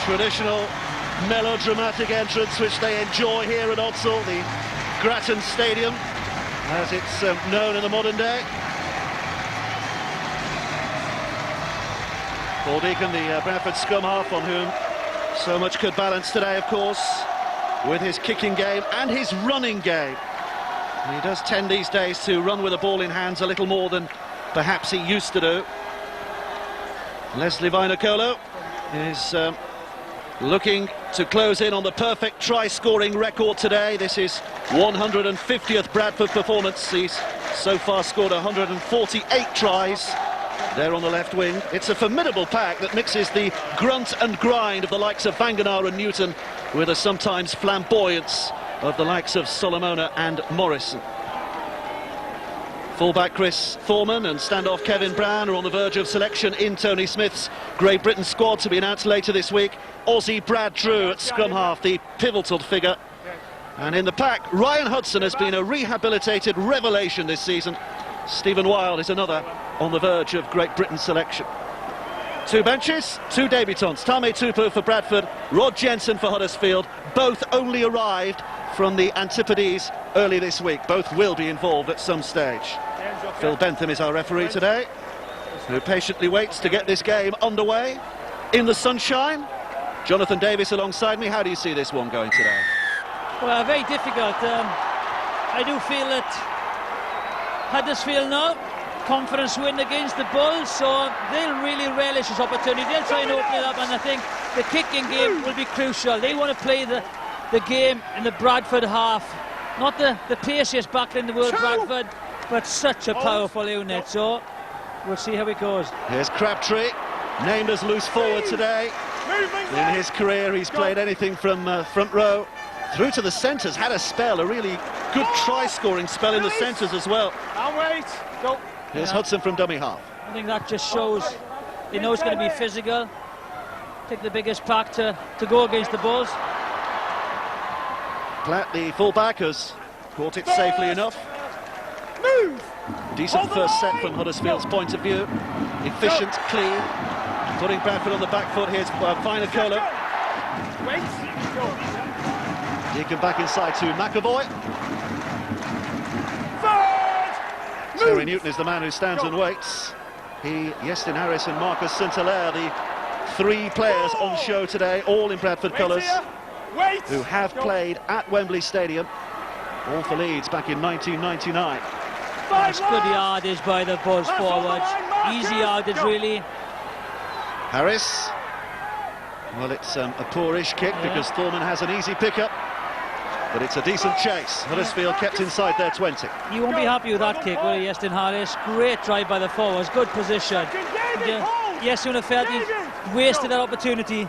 traditional melodramatic entrance which they enjoy here at Odsal, the Grattan Stadium, as it's known in the modern day. Paul Deacon, the Bradford scrum half, on whom so much could balance today, of course, with his kicking game and his running game. He does tend these days to run with the ball in hands a little more than perhaps he used to do. Leslie Vainikolo is looking to close in on the perfect try-scoring record today. This is 150th Bradford performance. He's so far scored 148 tries there on the left wing. It's a formidable pack that mixes the grunt and grind of the likes of Vangenaar and Newton with a sometimes flamboyance of the likes of Solomona and Morrison. Fullback Chris Thorman and standoff Kevin Brown are on the verge of selection in Tony Smith's Great Britain squad to be announced later this week. Aussie Brad Drew at scrum half, the pivotal figure. And in the pack, Ryan Hudson has been a rehabilitated revelation this season. Stephen Wild is another on the verge of Great Britain selection. Two benches, two debutants. Tame Tupu for Bradford, Rod Jensen for Huddersfield. Both only arrived from the Antipodes early this week. Both will be involved at some stage. Phil Bentham is our referee today, who patiently waits to get this game underway in the sunshine. Jonathan Davis alongside me. How do you see this one going today? Well, very difficult. I do feel that Huddersfield now, confidence win against the Bulls, so they'll really relish this opportunity. They'll try and open it up, and I think the kicking game will be crucial. They want to play the game in the Bradford half, not the paciest back in the world, Bradford, but such a powerful unit, so we'll see how it goes. Here's Crabtree, named as loose forward today. In his career, he's played anything from front row through to the centres. Had a spell, a really good try-scoring spell in the centres as well. Here's Hudson from dummy half. I think that just shows he knows it's going to be physical. Take the biggest pack to go against the Bulls. Platt, the fullback, has caught it safely enough. Decent first set from Huddersfield's point of view. Efficient, clean, putting Bradford on the back foot. Here's Vainikolo. Deacon back inside to McAvoy. Terry Newton is the man who stands and waits. He, Iestyn Harris and Marcus St-Hilaire, the three players on show today, all in Bradford colours, who have played at Wembley Stadium, all for Leeds back in 1999. That's good yardage by the Bulls forwards. Easy yardage, really. Harris. Well, it's a poorish kick because Thorman has an easy pickup, but it's a decent chase. Huddersfield kept inside their 20. You won't be happy with that kick, will you, Iestyn Harris? Great drive by the forwards, good position. Yes, Uniferti wasted that opportunity.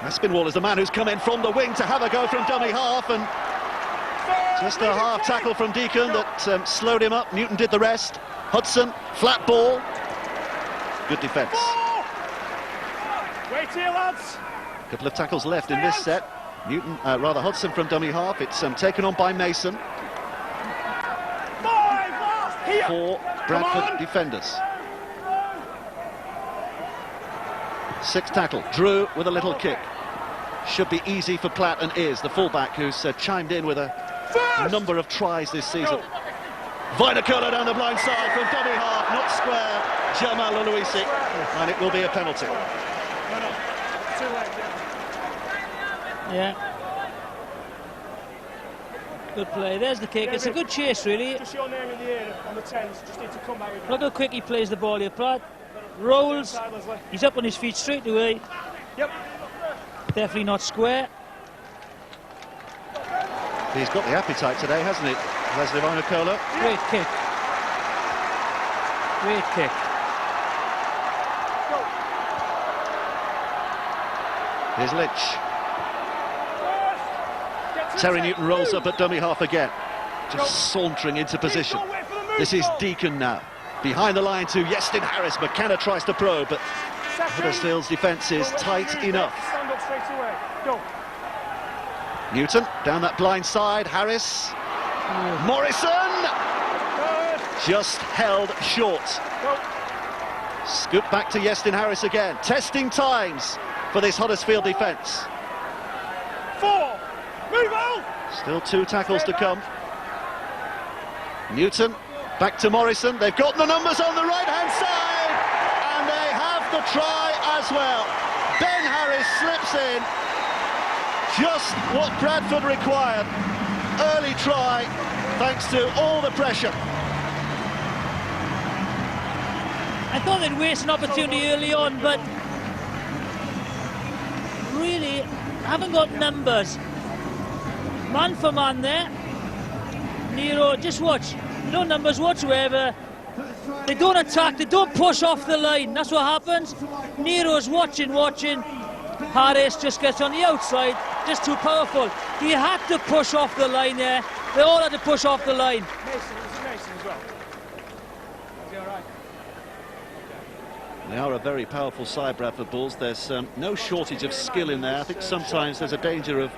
Aspinwall is the man who's come in from the wing to have a go from dummy half, and just a half tackle from Deacon that slowed him up. Newton did the rest. Hudson, flat ball. Good defence. Wait here, lads. A couple of tackles left in this set. Hudson from dummy half. It's taken on by Mason. Four Bradford defenders. Sixth tackle. Drew with a little kick. Should be easy for Platt, and is. The fullback who's chimed in with a number of tries this season. Vainikolo down the blind side from dummy half, not square. Jamal Oluisi, and it will be a penalty. Yeah. Good play. There's the kick. It's a good chase, really. Just your name in the air on the 10s. Just need to come back with it. Look how quick he plays the ball here, Platt. Rolls. He's up on his feet straight away. Yep. Definitely not square. He's got the appetite today, hasn't he? Leslie Vainikolo. Great kick. Great kick. Here's Lynch. Terry Newton rolls up at dummy half again, just sauntering into position. This is Deacon now, behind the line to Iestyn Harris. McKenna tries to probe, but Huddersfield's defence is tight enough. Stand up straight away. Go. Newton down that blind side. Harris. Morrison just held short. Scoop back to Iestyn Harris again. Testing times for this Huddersfield defence. 4. Move on. Still 2 tackles to come. Newton, back to Morrison. They've got the numbers on the right-hand side, and they have the try as well. Ben Harris slips in. Just what Bradford required. Early try, thanks to all the pressure. I thought they'd waste an opportunity early on, but really haven't got numbers. Man for man there. Nero, just watch. No numbers whatsoever. They don't attack, they don't push off the line. That's what happens. Nero's watching. Harris just gets on the outside, just too powerful. He had to push off the line there. They all had to push off the line. Mason as well. Is he all right? They are a very powerful side, Bradford Bulls. There's no shortage of skill in there. I think sometimes there's a danger of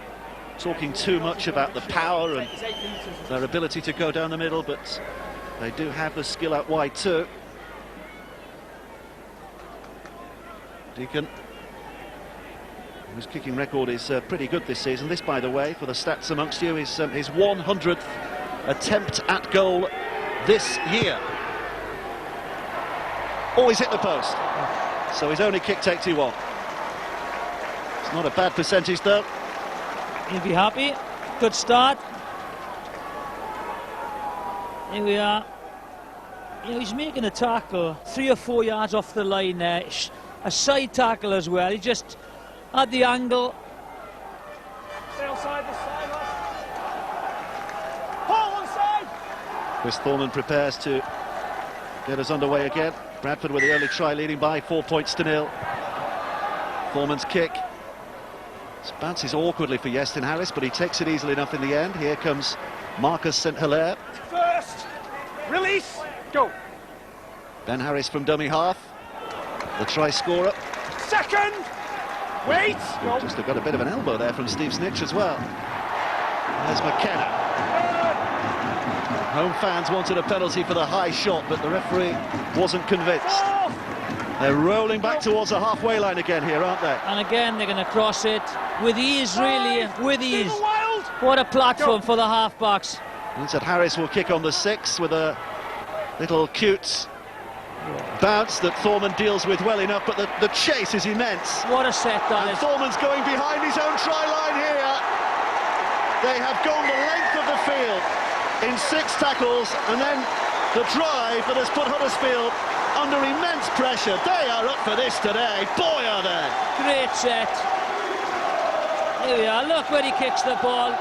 talking too much about the power and their ability to go down the middle, but they do have the skill out wide too. Deacon, whose kicking record is pretty good this season. This, by the way, for the stats amongst you, is his 100th attempt at goal this year. Always hit the post, so he's only kicked 81. It's not a bad percentage though. He'll be happy. Good start. Here we are. You know, he's making a tackle 3 or 4 yards off the line there. A side tackle as well. He just had the angle. Stay outside this side, lad. Paul on side. Chris Thorman prepares to get us underway again. Bradford with the early try, leading by 4 points to 0. Thorman's kick. It bounces awkwardly for Yestin Harris, but he takes it easily enough in the end. Here comes Marcus St Hilaire. First. Release. Go. Ben Harris from dummy half. The try scorer. Second. Wait. Go. Just got a bit of an elbow there from Steve Snitch as well. There's McKenna. Home fans wanted a penalty for the high shot, but the referee wasn't convinced. They're rolling back towards the halfway line again here, aren't they? And again, they're going to cross it with ease, really, with ease. What a platform for the half-backs. Means that Harris will kick on the 6 with a little cute bounce that Thorman deals with well enough, but the chase is immense. What a set that And is. Thorman's going behind his own try line here. They have gone the length of the field in 6 tackles, and then the drive that has put Huddersfield under immense pressure. They are up for this today. Boy, are they. Great set. Here we are. Look where he kicks the ball.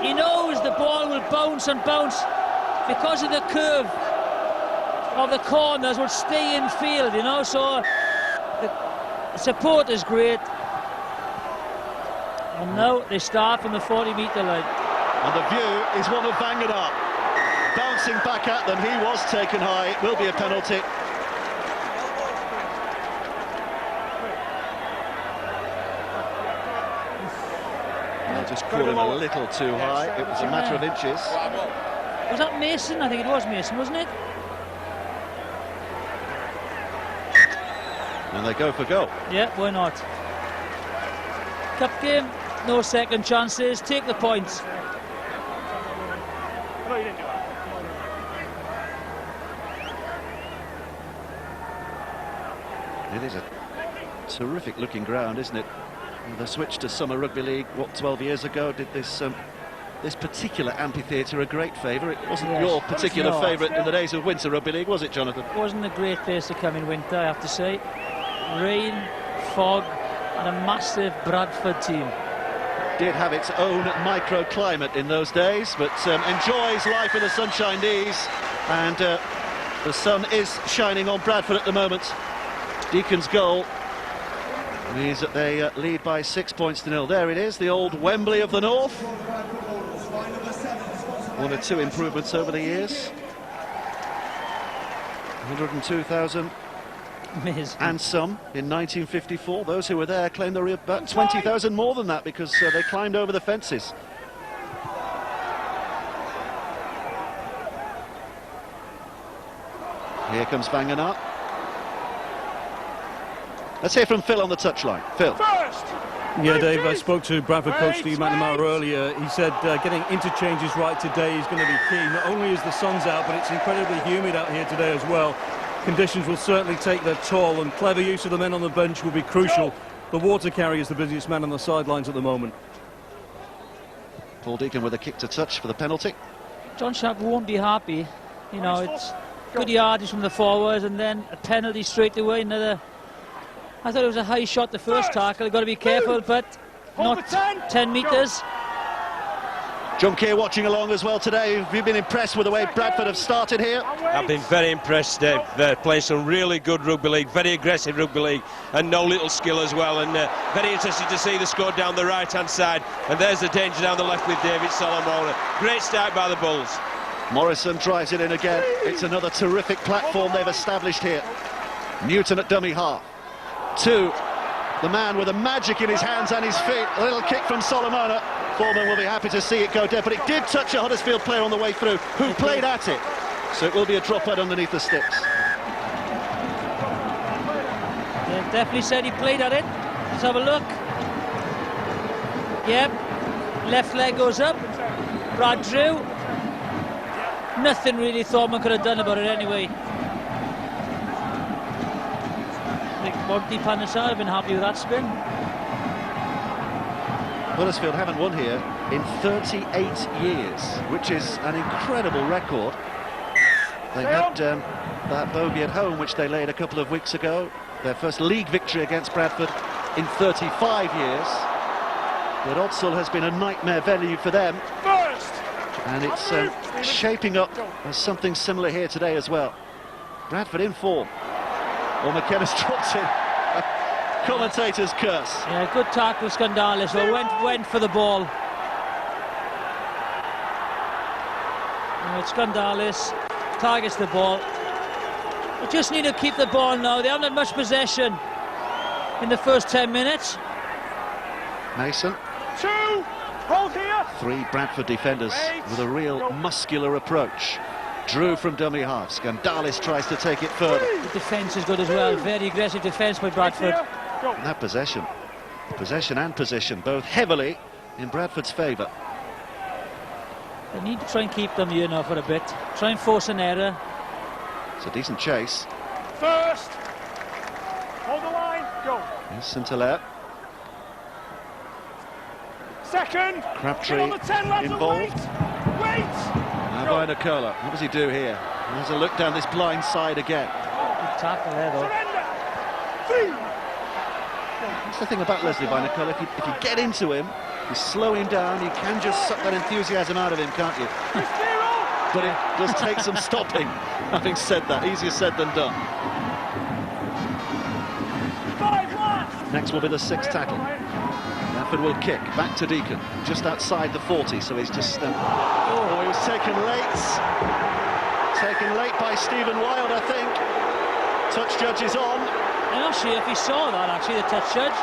He knows the ball will bounce and bounce because of the curve of the corners will stay in field, you know, so the support is great. And now they start from the 40-metre line. And the view is one of Vangenaar. Bouncing back at them, he was taken high. It will be a penalty. They'll just call him a little too high. It was a matter of inches. Was that Mason? I think it was Mason, wasn't it? And they go for goal. Yeah, why not? Cup game, no second chances, take the points. No, you didn't do that. It is a terrific looking ground, isn't it? The switch to Summer Rugby League, what, 12 years ago, did this particular amphitheatre a great favour. It wasn't your particular favourite in the days of Winter Rugby League, was it, Jonathan? It wasn't a great place to come in winter, I have to say. Rain, fog, and a massive Bradford team. Did have its own microclimate in those days, but enjoys life in the sunshine days, and the sun is shining on Bradford at the moment. Deacon's goal means that they lead by 6 points to 0. There it is, the old Wembley of the North. 1 or 2 improvements over the years. 102,000 Amazing. and some in 1954. Those who were there claim there were about 20,000 more than that because they climbed over the fences. Here comes Vangenaar. Let's hear from Phil on the touchline. Phil. First. Yeah, Dave, I spoke to Bradford coach Steve McNamara earlier. He said getting interchanges right today is going to be key. Not only is the sun's out, but it's incredibly humid out here today as well. Conditions will certainly take their toll, and clever use of the men on the bench will be crucial. The water carrier is the busiest man on the sidelines at the moment. Paul Deacon with a kick to touch for the penalty. John Sharp won't be happy. You know, it's good yardage from the forwards, and then a penalty straight away. Another. I thought it was a high shot, the first tackle. Got to be careful, but not 10 metres. John Keir watching along as well today. Have you been impressed with the way Bradford have started here? I've been very impressed. They're playing some really good rugby league, very aggressive rugby league, and no little skill as well. And very interested to see the score down the right-hand side. And there's the danger down the left with David Solomon. Great start by the Bulls. Morrison drives it in again. It's another terrific platform they've established here. Newton at dummy half. To the man with the magic in his hands and his feet. A little kick from Solomona. Foreman will be happy to see it go dead, but it did touch a Huddersfield player on the way through who played at it. So it will be a dropout underneath the sticks. Yeah, definitely said he played at it. Let's have a look. Yep. Left leg goes up. Brad Drew. Nothing really Thorman could have done about it anyway. I think Monty Panesar have been happy with that spin. Huddersfield haven't won here in 38 years, which is an incredible record. They had that bogey at home, which they laid a couple of weeks ago. Their first league victory against Bradford in 35 years. But Odsal has been a nightmare venue for them. And it's shaping up as something similar here today as well. Bradford in form. Well, McKenna's dropped in. Commentator's curse. Yeah, good tackle, Skandalis. Well, went for the ball. It's Skandalis targets the ball. They just need to keep the ball now. They haven't had much possession in the first 10 minutes. Mason. 2. Hold here. 3 Bradford defenders with a real muscular approach. Drew from dummy half. Skandalis tries to take it further. The defence is good as well. Very aggressive defence by Bradford. And that possession and position, both heavily in Bradford's favour. They need to try and keep them here now for a bit. Try and force an error. It's a decent chase. First. Hold the line. Go. Here's St-Hilaire. Second. Crabtree On the 10 left. involved. Wait. Now by Nicola. What does he do here? There's a look down this blind side again. Good tackle there though. Surrender. 3. That's the thing about Leslie by Nicola. If you get into him, you slow him down, you can just suck that enthusiasm out of him, can't you? But it does take some stopping. Having said that, easier said than done. 5 last. Next will be the 6th tackle. Bradford will kick back to Deacon, just outside the 40, so he's just... he was taken late. Taken late by Stephen Wilde, I think. Touch judge is on. I'm not sure if he saw that actually, the touch judge.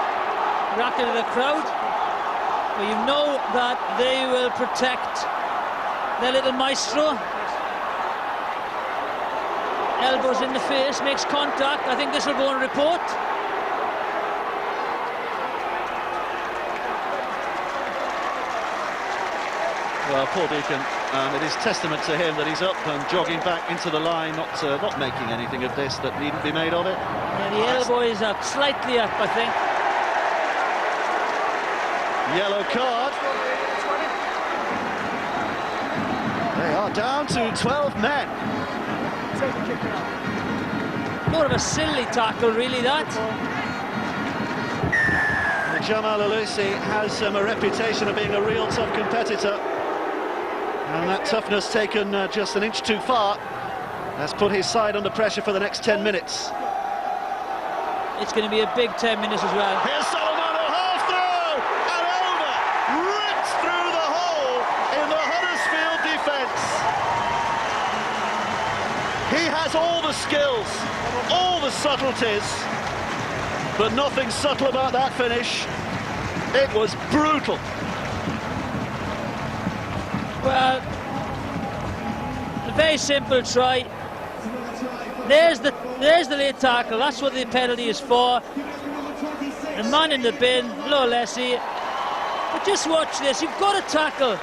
Racket of the crowd. But you know that they will protect their little maestro. Elbows in the face, makes contact. I think this will go on report. Well, poor Deacon, it is testament to him that he's up and jogging back into the line, not making anything of this that needn't be made of it. Yeah, the elbow is up, slightly up, I think. Yellow card. They are down to 12 men. More of a silly tackle, really, that. Jamal Alusi has a reputation of being a real tough competitor. And that toughness taken just an inch too far has put his side under pressure for the next 10 minutes. It's going to be a big 10 minutes as well. Here's Solomon, half through and over, ripped through the hole in the Huddersfield defence. He has all the skills, all the subtleties, but nothing subtle about that finish. It was brutal. Well, a very simple try. There's the late tackle. That's what the penalty is for. the man in the bin, Lo Leslie. But just watch this, you've got to tackle.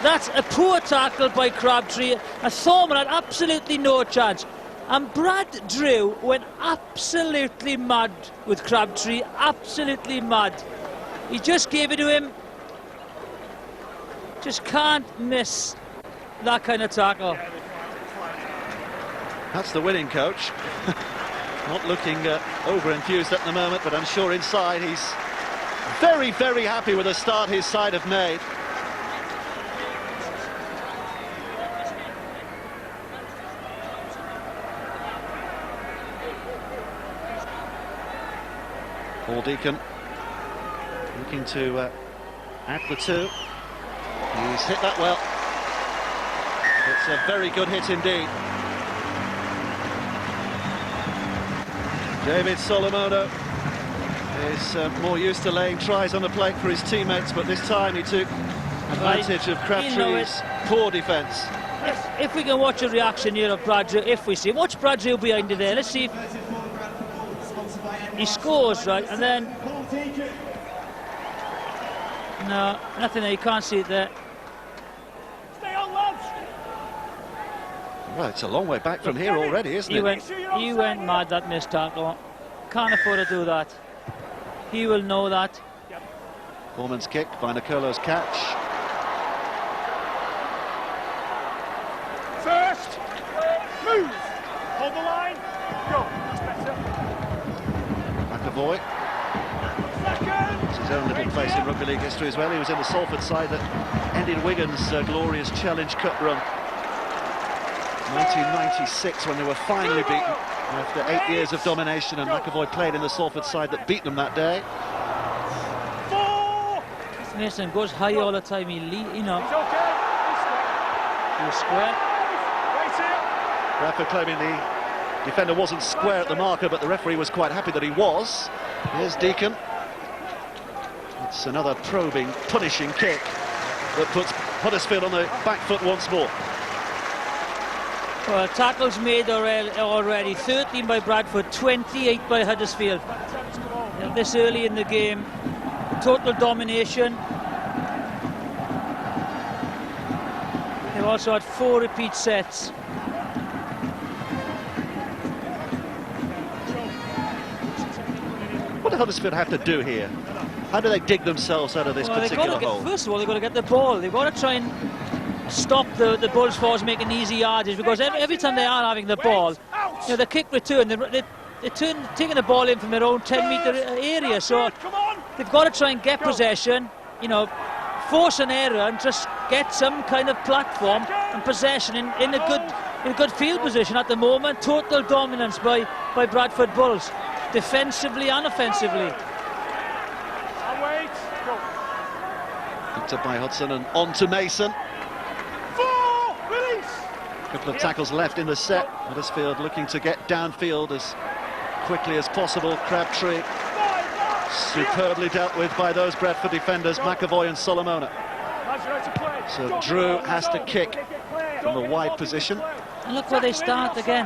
That's a poor tackle by Crabtree. A Thorman had absolutely no chance. And Brad Drew went absolutely mad with Crabtree, absolutely mad. He just gave it to him. Just can't miss that kind of tackle. That's the winning coach. Not looking over-enthused at the moment, but I'm sure inside he's very, very happy with the start his side have made. Paul Deacon looking to add the two. He's hit that well. It's a very good hit indeed. David Solomono is more used to laying tries on the plate for his teammates, but this time he took advantage of Crabtree's poor defence. If we can watch a reaction here of Brad Drew, if we see, watch Brad Drew behind it there. Let's see if he scores, right, and then no, nothing there. You can't see it there. Stay on, lads. Well, it's a long way back from here already, isn't it? He went mad, that missed tackle. Can't afford to do that. He will know that. Foreman's kick, Vainicolo's catch. First, move. Hold the line. Go. That's better. McAvoy. It's his own little place in rugby league history as well. He was in the Salford side that ended Wigan's glorious Challenge Cup run. 1996, when they were finally beaten after 8 years of domination, and McAvoy played in the Salford side that beat them that day. Mason goes high all the time. He was square. Bradford claiming the defender wasn't square at the marker, but the referee was quite happy that he was. Here's Deacon. It's another probing, punishing kick that puts Huddersfield on the back foot once more. Well, tackles made already. 13 by Bradford, 28 by Huddersfield. This early in the game, total domination. They've also had 4 repeat sets. What do Huddersfield have to do here? How do they dig themselves out of this particular hole? First of all, they've got to get the ball. They've got to try and stop the Bulls force making easy yardage, because every time they are having the ball, the kick return, they're taking the ball in from their own 10-metre area, so they've got to try and get possession, force an error and just get some kind of platform and possession in a good field position at the moment. Total dominance by Bradford Bulls, defensively and offensively. Picked up by Hudson and on to Mason. A couple of tackles left in the set. Huddersfield looking to get downfield as quickly as possible. Crabtree superbly dealt with by those Bradford defenders, McAvoy and Solomona. So Drew has to kick from the wide position. And look where they start again.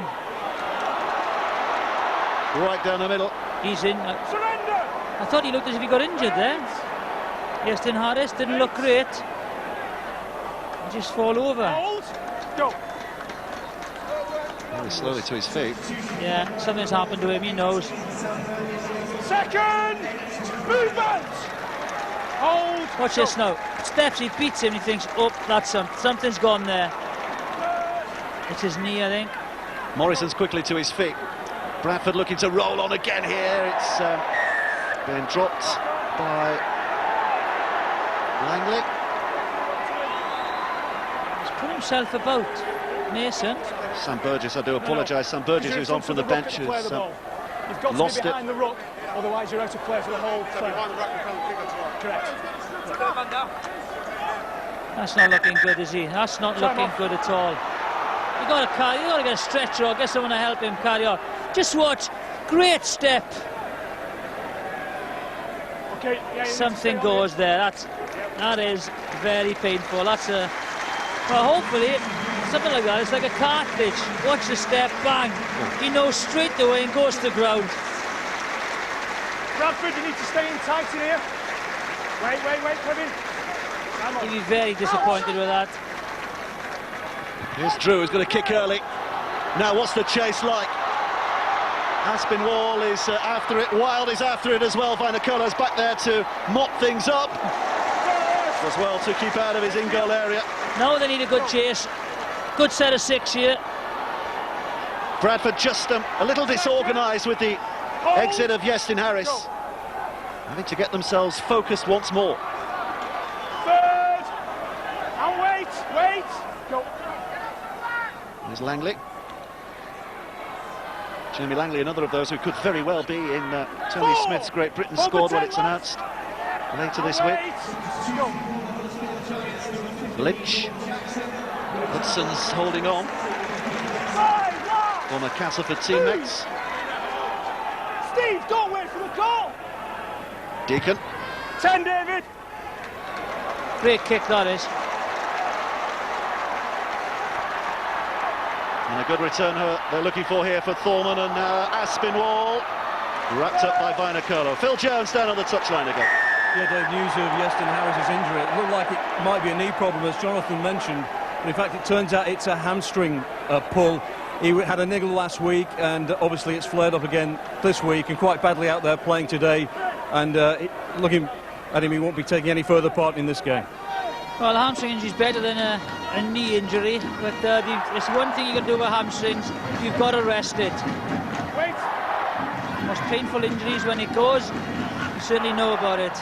Right down the middle. He's in. I thought he looked as if he got injured there. Justin Harris didn't look great. He just fall over. Go. Very slowly to his feet. Yeah, something's happened to him, he knows. Second movement. Hold. Watch this now. Steps, he beats him, he thinks, oh, that's something's gone there. It's his knee, I think. Morrison's quickly to his feet. Bradford looking to roll on again here. It's been dropped by Langley. He's put himself about. Mason. Sam Burgess, I do apologise. Sam Burgess, who's on from the bench, has You've got to lost be behind the ruck, otherwise you're out of play for the whole play. Correct. That's not looking good, is he? That's not looking good at all. You got to get a stretcher or get someone to help him carry on. Just watch. Great step. Okay, Something goes there. That is very painful. That's a... Well, hopefully, something like that. It's like a cartridge. Watch the step, bang. He knows straight away and goes to the ground. Bradford, you need to stay in tight in here. Wait, Kevin. Come on. He'll be very disappointed with that. Here's Drew, who's going to kick early. Now, what's the chase like? Aspinwall is after it. Wild is after it as well. Vainicola's back there to mop things up as well, to keep out of his in-goal area. Now they need a good chase. Good set of 6 here. Bradford just a little disorganised with the exit of Iestyn Harris, having to get themselves focused once more. Third. And wait. Go. There's Langley. Jamie Langley, another of those who could very well be in Tony Smith's Great Britain squad when it's announced later this week. Lynch. Hudson's holding on. Former Castleford teammates. Steve, don't wait for the call. Deacon. 10, David. Great kick that is. And a good return they're looking for here for Thorman, and now Aspinwall wrapped up by Vainicola. Phil Jones down on the touchline again. Yeah, Dave, news of Iestyn Harris's injury. It looked like it might be a knee problem, as Jonathan mentioned, but in fact it turns out it's a hamstring pull. He had a niggle last week, and obviously it's flared up again this week, and quite badly out there playing today. And looking at him, he won't be taking any further part in this game. Well, a hamstring injury is better than a knee injury, but it's one thing you can do with hamstrings. You've got to rest it. Wait. Most painful injuries when it goes, you certainly know about it.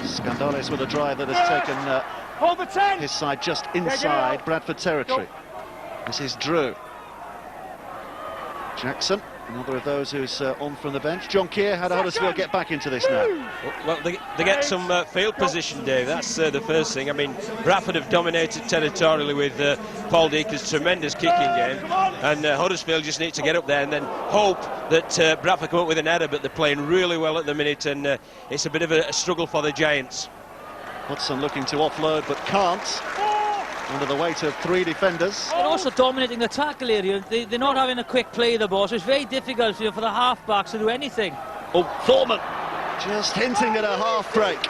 Scandales with a drive that has taken Hold the 10. his side just inside Bradford territory. This is Drew. Jackson, another of those who's on from the bench. John Keir, how do Huddersfield get back into this now? Well, they get some field position, Dave. That's the first thing. I mean, Bradford have dominated territorially with Paul Deacon's tremendous kicking game, and Huddersfield just need to get up there and then hope that Bradford come up with an error, but they're playing really well at the minute, and it's a bit of a struggle for the Giants. Hudson looking to offload but can't, under the weight of 3 defenders. They're also dominating the tackle area. They're not having a quick play of the ball, so it's very difficult for the half-backs to do anything. Oh, Thorman just hinting at a half break.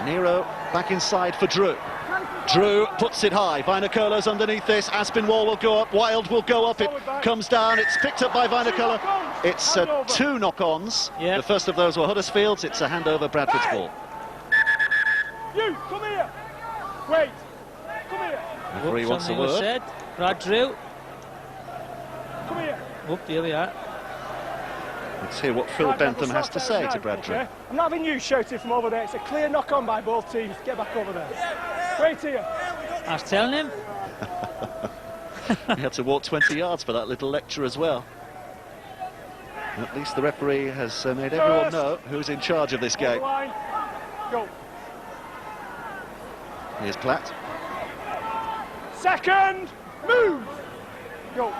Nero back inside for Drew. Drew puts it high. Vainicola's underneath this. Aspinwall will go up. Wild will go up. It comes down. It's picked up by Vainicola. It's 2 knock-ons. Yep. The first of those were Huddersfield's. It's a handover Bradford's ball. You, come here. Wait. Come here. Referee wants a Something was word. said. Brad Drew. Come here. Oop, here we are. Let's hear what Phil Right, Bentham we'll has to sort say it out to now, Brad Drew. okay? I'm not having you shouting from over there. It's a clear knock-on by both teams. Get back over there. Wait here. I was telling him. He had to walk 20 yards for that little lecture as well. At least the referee has made everyone know who's in charge of this Hold the game. line. Go. Here's Platt. Second. Move. Go.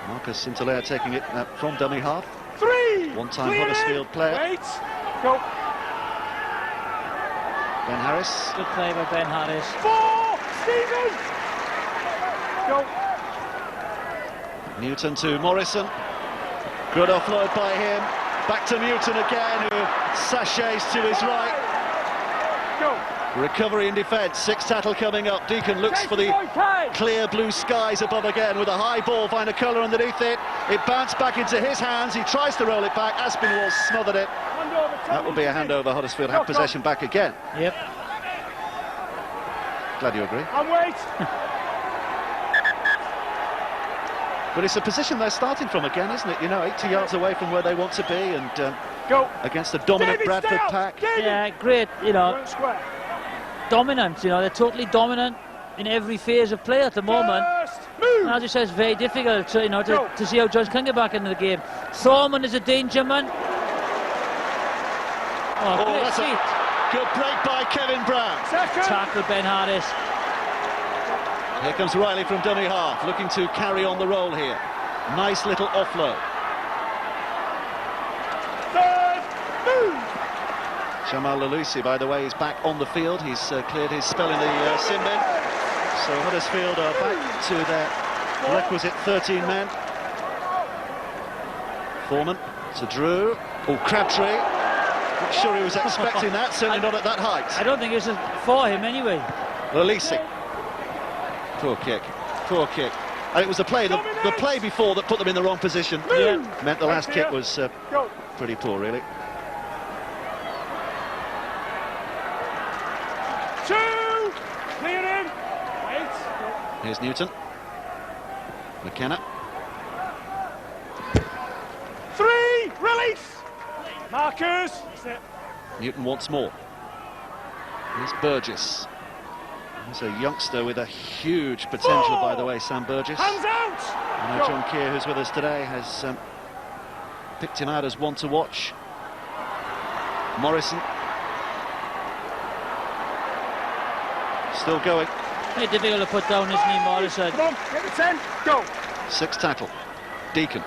Marcus Sinclair taking it from dummy half. 3. One-time Clear. Huddersfield player. Wait. Go. Ben Harris. Good play by Ben Harris. 4. Stephen. Go. Newton to Morrison. Good offload by him. Back to Newton again, who sachets to his right. Go. Recovery in defence. 6 tackle coming up. Deacon looks for the clear blue skies above again with a high ball. Vainicola underneath it. It bounced back into his hands. He tries to roll it back. Aspinwall smothered it. That will be a handover. Huddersfield have possession back again. Yep. Glad you agree. And wait. But it's a position they're starting from again, isn't it? You know, 80 yards away from where they want to be, and Go. against a dominant David, Bradford stay out. pack. David. Yeah, great. Square. Dominant. They're totally dominant in every phase of play at the moment. First. Move. And as you say, it's very difficult to see how Jones can get back into the game. Thorman is a danger man. Oh, great That's feet. a good break by Kevin Brown. Second. Tackle Ben Harris. Here comes Riley from dummy half, looking to carry on the roll here. Nice little offload. Third. Move. Jamal Lalusi, by the way, is back on the field. He's cleared his spell in the sin bin. So Huddersfield are back to their requisite 13 men. Foreman to Drew. Oh, Crabtree. Not sure he was expecting that, certainly not at that height. I don't think it's for him anyway. Lisi. Poor kick. Poor kick. And it was the play before that put them in the wrong position. Yeah. Meant the last kick was pretty poor, really. 2! Clear him! Wait! Here's Newton. McKenna. 3! Release! Markers! That's it. Newton once more. Here's Burgess. He's a youngster with a huge potential, by the way, Sam Burgess. Hands out! I know John Keir, who's with us today, has picked him out as one to watch. Morrison. Still going. Very difficult to put down, isn't he, Morrison? Come on, get the 10, go! 6th tackle. Deacon.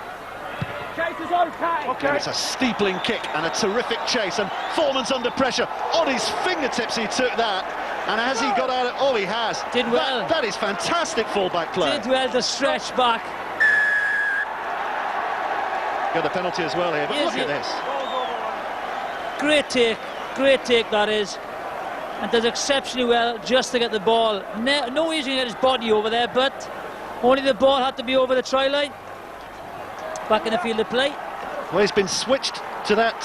Kate is on, Kate! And Okay. it's a steepling kick and a terrific chase, and Foreman's under pressure. On his fingertips he took that, and as he got out, oh, he has. Did well. That is fantastic full-back play. Did well to stretch back. Got a penalty as well here, but Yes, look at this. Great take that is, and does exceptionally well just to get the ball. No easy to get his body over there, but only the ball had to be over the try line. Back in the field of play. Well, he's been switched to that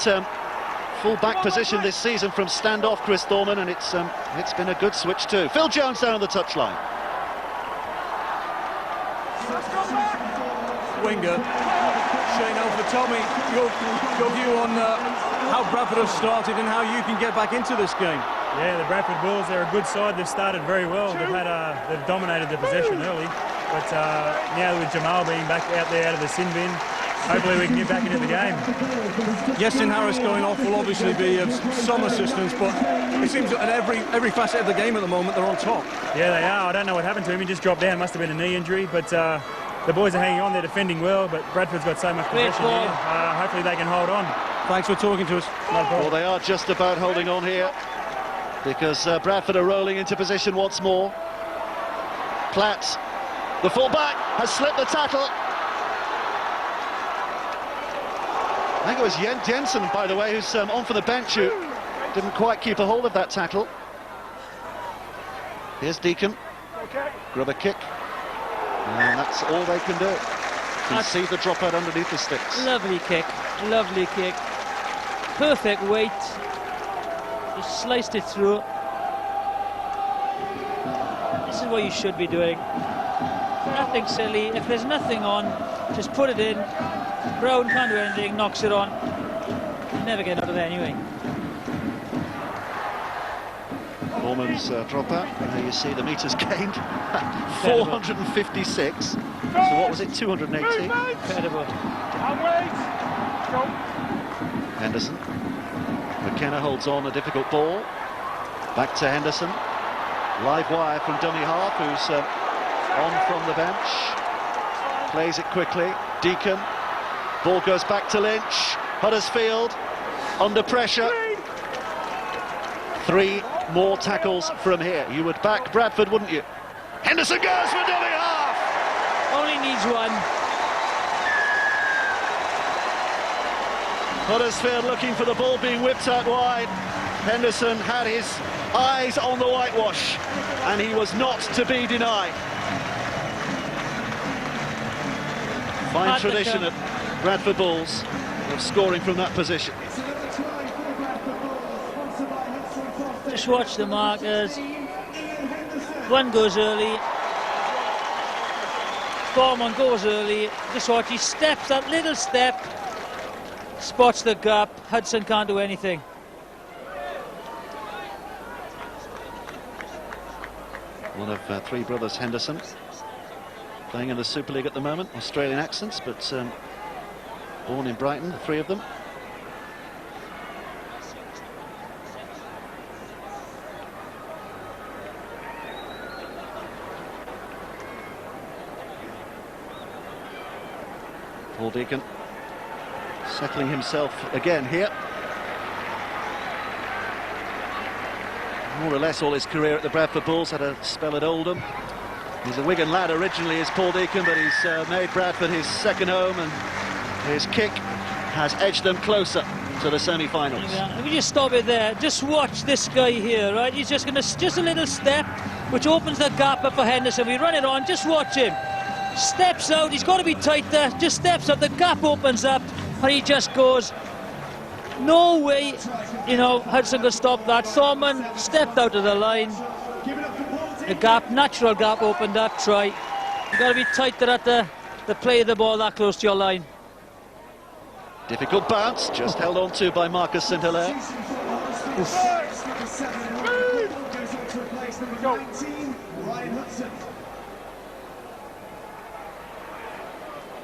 full-back position this season from standoff, Chris Thorman, and it's been a good switch too. Phil Jones down on the touchline. Winger. Shane Alford, tell me your view on how Bradford have started and how you can get back into this game. Yeah, the Bradford Bulls, they're a good side. They've started very well. They've dominated the possession early. But now with Jamal being back out there out of the sin bin, hopefully we can get back into the game. Yestin Harris going off will obviously be of some assistance, but it seems that at every facet of the game at the moment they're on top. Yeah, they are. I don't know what happened to him. He just dropped down. Must have been a knee injury. But the boys are hanging on. They're defending well. But Bradford's got so much possession here. Hopefully they can hold on. Thanks for talking to us. No problem. Well, they are just about holding on here, because Bradford are rolling into position once more. Platt, the full-back, has slipped the tackle. I think it was Jensen, by the way, who's on for the bench, who didn't quite keep a hold of that tackle. Here's Deacon. Okay. Grab a kick. And that's all they can do. You can see the dropout underneath the sticks. Lovely kick. Lovely kick. Perfect weight. Just sliced it through. This is what you should be doing. Nothing silly. If there's nothing on, just put it in. Brown can't do anything, knocks it on. You never get out of there anyway. Foreman's dropout. And there you see the metres gained. 456. So what was it, 280? Incredible. And wait! Go! Henderson. McKenna holds on a difficult ball. Back to Henderson. Live wire from dummy half, who's on from the bench. Plays it quickly. Deacon. Ball goes back to Lynch. Huddersfield under pressure. 3 more tackles from here. You would back Bradford, wouldn't you? Henderson goes for dummy half. Only needs one. Huddersfield looking for the ball being whipped out wide. Henderson had his eyes on the whitewash, and he was not to be denied. Fine tradition at Bradford Bulls of scoring from that position. Just watch the markers. One goes early. Foreman goes early. Just watch, he steps, that little step. Spots the gap. Hudson can't do anything. One of 3 brothers Henderson, playing in the Super League at the moment. Australian accents, but born in Brighton, the 3 of them. Paul Deacon settling himself again here. More or less all his career at the Bradford Bulls, had a spell at Oldham. He's a Wigan lad originally, is Paul Deacon, but he's made Bradford his second home, and His kick has edged them closer to the semi-finals. Yeah, let me just stop it there. Just watch this guy here, right? He's just going to, just a little step, which opens the gap up for Henderson. We run it on, just watch him. Steps out, he's got to be tight there. Just steps out, the gap opens up, and he just goes. No way, you know, Hudson could stop that. Thorman stepped out of the line. The gap, natural gap opened up, try. You've got to be tighter at the play of the ball that close to your line. Difficult bounce, just held on to by Marcus St. Hilaire.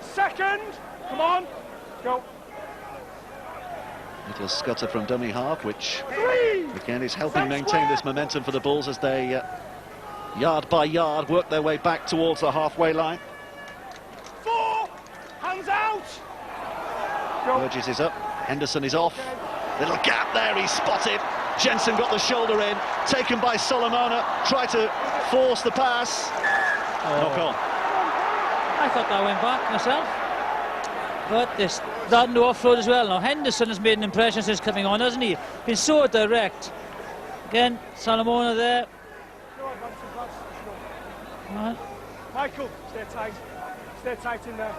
Second, come on, go. Little scutter from dummy half, which again is helping maintain this momentum for the Bulls as they yard by yard work their way back towards the halfway line. 4, hands out. Burgess is up, Henderson is off. Little gap there, he's spotted. Jensen got the shoulder in, taken by Solomona, tried to force the pass. Knock on. I thought that went back myself. But that no offload as well. Now Henderson has made an impression since coming on, hasn't he? Been so direct. Again, Solomona there. No advance in pass. Right. Michael, stay tight. Stay tight in there.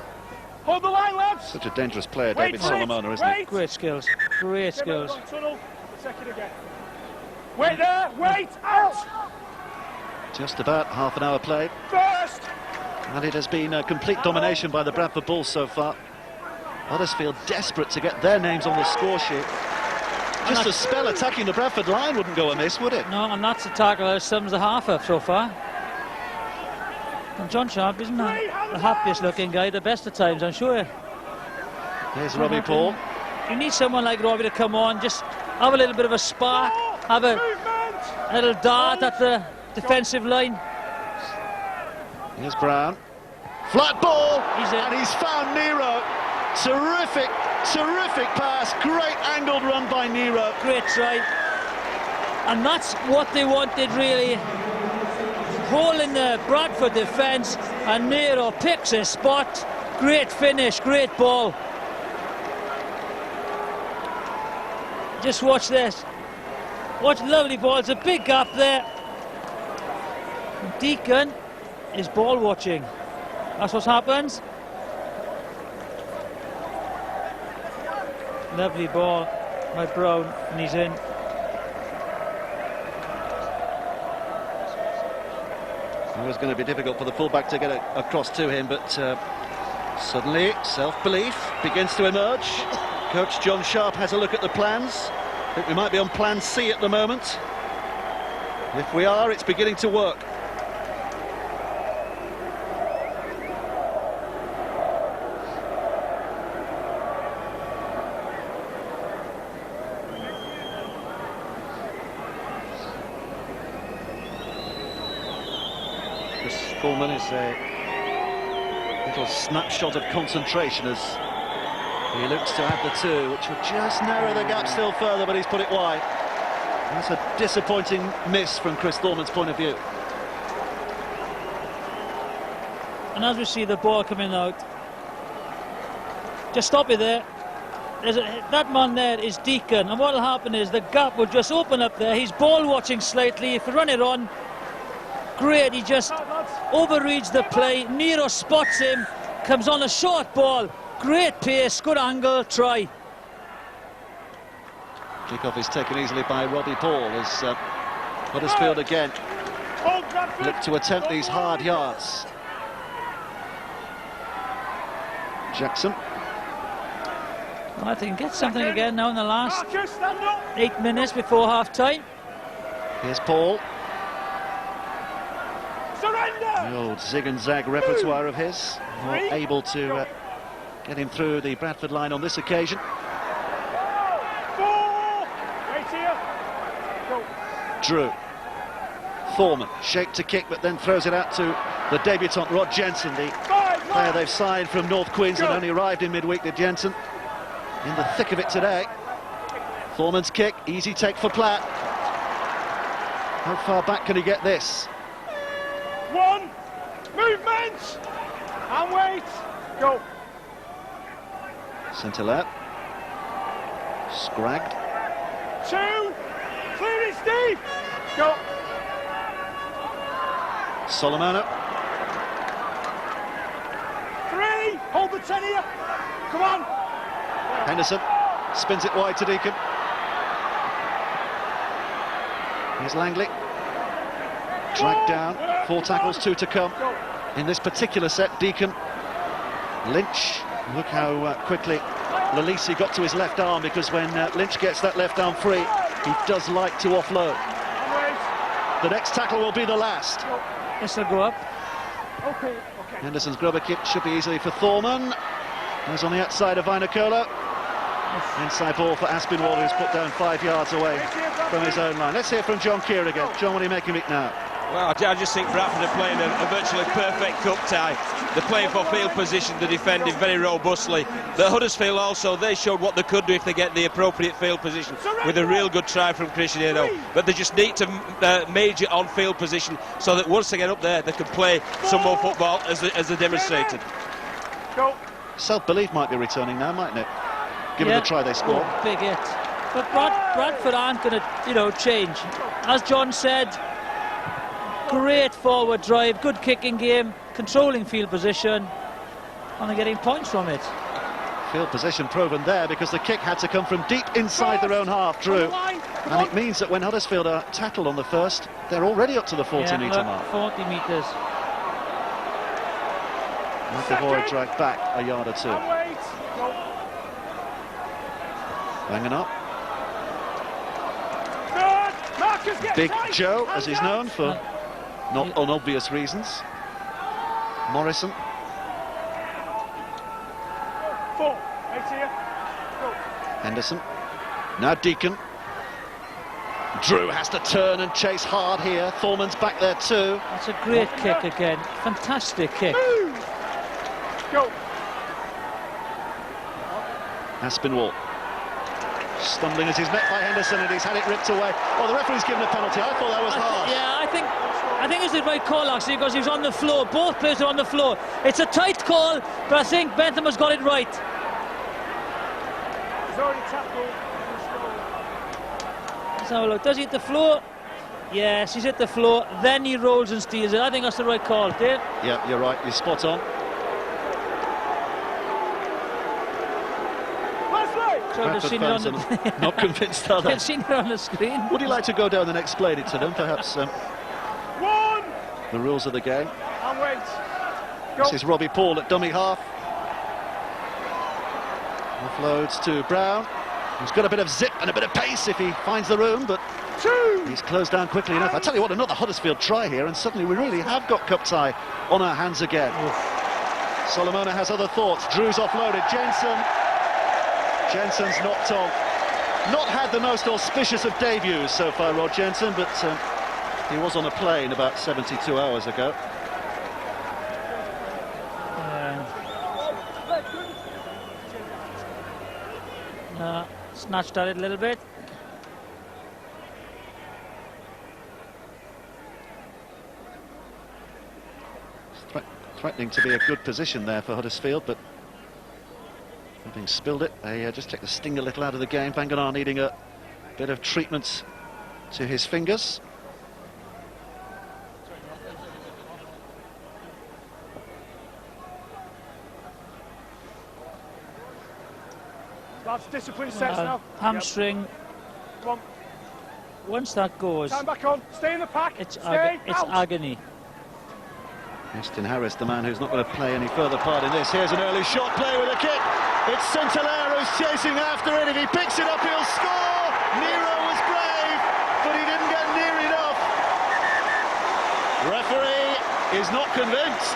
Hold the line, lads. Such a dangerous player, David Solomona, isn't he? Great skills. Great skills. Tunnel. Second again. Wait there. Wait. Out. Just about half an hour played. First. And it has been a complete domination by the Bradford Bulls so far. Huddersfield desperate to get their names on the score sheet. Just a spell attacking the Bradford line wouldn't go amiss, would it? No, and that's a tackle that sums the half up so far. And John Sharp isn't the happiest looking guy, the best of times, I'm sure. Here's Robbie Paul. You need someone like Robbie to come on, just have a little bit of a spark, have a little dart at the defensive line. Here's Brown. Flat ball, He's in. and he's found Nero. Terrific, terrific pass. Great angled run by Nero. Great try. And that's what they wanted, really. Hole in the Bradford defence, and Nero picks his spot. Great finish, great ball. Just watch this. Watch, lovely ball. It's a big gap there. Deacon is ball watching. That's what happens. Lovely ball by Brown, and he's in. It was going to be difficult for the fullback to get across to him, but suddenly self-belief begins to emerge. Coach John Sharp has a look at the plans. I think we might be on plan C at the moment. If we are, it's beginning to work. Coleman is a little snapshot of concentration as he looks to add the two, which would just narrow the gap still further, but he's put it wide. That's a disappointing miss from Chris Thorman's point of view. And as we see the ball coming out, just stop it there. That man there is Deacon, and what will happen is the gap will just open up there. He's ball watching slightly. If you run it on, great, he just overreads the play. Nero spots him, comes on a short ball. Great pace, good angle, try. Kick-off is taken easily by Robbie Paul as Huddersfield again look to attempt these hard yards. Jackson. Well, I think get something again now in the last 8 minutes before half-time. Here's Paul. Surrender! The old zig and zag repertoire of his, not able to get him through the Bradford line on this occasion. 4, right here. Go. Drew. Thorman, shaped to kick, but then throws it out to the debutant Rod Jensen, the player they've signed from North Queensland, only arrived in midweek, did Jensen. In the thick of it today. Thorman's kick, easy take for Platt. How far back can he get this? 1, movement, and wait, go. Centre-left. Scragged. 2. Clear it, Steve. Go. Solomona. 3. Hold the 10 here. Come on. Henderson spins it wide to Deacon. Here's Langley. Dragged down. 4 tackles, 2 to come. In this particular set, Deacon. Lynch. Look how quickly Lalisi got to his left arm, because when Lynch gets that left arm free, he does like to offload. The next tackle will be the last. This will go up. Okay. Henderson's grubber kick should be easily for Thorman. He's on the outside of Vinokola. Inside ball for Aspinwall, who's put down 5 yards away from his own line. Let's hear from John Keir again. John, what do you make of it now? Well, I just think Bradford are playing a virtually perfect cup tie. They're playing for field position, they're defending very robustly. The Huddersfield also, they showed what they could do if they get the appropriate field position, with a real good try from Cristiano. But they just need to major on field position, so that once they get up there, they can play some more football as they demonstrated. Go. Self-belief might be returning now, mightn't it? Given the try they scored. Oh, big hit. But Bradford aren't going to, change. As John said, great forward drive, good kicking game, controlling field position, and they're getting points from it. Field position proven there, because the kick had to come from deep inside their own half, Drew. And it means that when Huddersfield are tackled on the first, they're already up to the 40-metre mark. 40 metres. McAvoy dragged back a yard or 2. Banging up. Big Joe, as he's known for not unobvious reasons. Morrison. 4. 8 here. Go. Henderson. Now Deacon. Drew has to turn and chase hard here. Thorman's back there too. That's a great kick again. Fantastic kick. Go. Aspinwall. Stumbling as he's met by Henderson, and he's had it ripped away. Oh, the referee's given a penalty. I thought that was harsh. Yeah, I think it's the right call, actually, because he was on the floor. Both players are on the floor. It's a tight call, but I think Bentham has got it right. He's already tackled. Let's have a look. Does he hit the floor? Yes, he's hit the floor. Then he rolls and steals it. I think that's the right call, Dave. Yeah, you're right. You're spot on. Bradford fans are not convinced, are they? They've seen it on the screen. Would you like to go down and explain it to them, perhaps? The rules of the game. And wait. Go. This is Robbie Paul at dummy half. Offloads to Brown, who's got a bit of zip and a bit of pace if he finds the room, but he's closed down quickly enough. I tell you what, another Huddersfield try here, and suddenly we really have got cup tie on our hands again. Solomona has other thoughts. Drew's offloaded. Jensen's knocked on. Not had the most auspicious of debuts so far, Rod Jensen, but he was on a plane about 72 hours ago. Snatched at it a little bit. Threatening to be a good position there for Huddersfield, but having spilled it, they just take the sting a little out of the game. Banganar needing a bit of treatment to his fingers. That's discipline sets now. Hamstring. Yep. Come on. Once that goes, Time back on. Stay in the pack. It's Stay out. agony. Weston Harris, the man who's not going to play any further part in this. Here's an early shot play with a kick. It's Centelero who's chasing after it. If he picks it up, he'll score. Nero was brave, but he didn't get near enough. Referee is not convinced.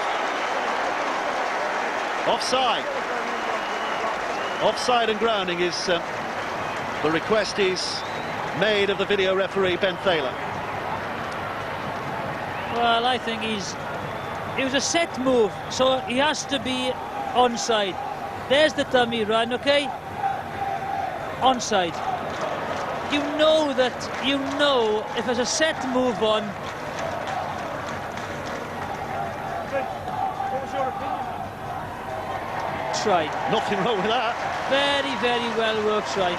Offside. Offside and grounding is the request he's made of the video referee, Ben Thaler. Well, I think it was a set move, so he has to be onside. There's the dummy run, okay? Onside. You know if there's a set move on. What was your opinion? try. Nothing wrong with that. Very, very well worked try.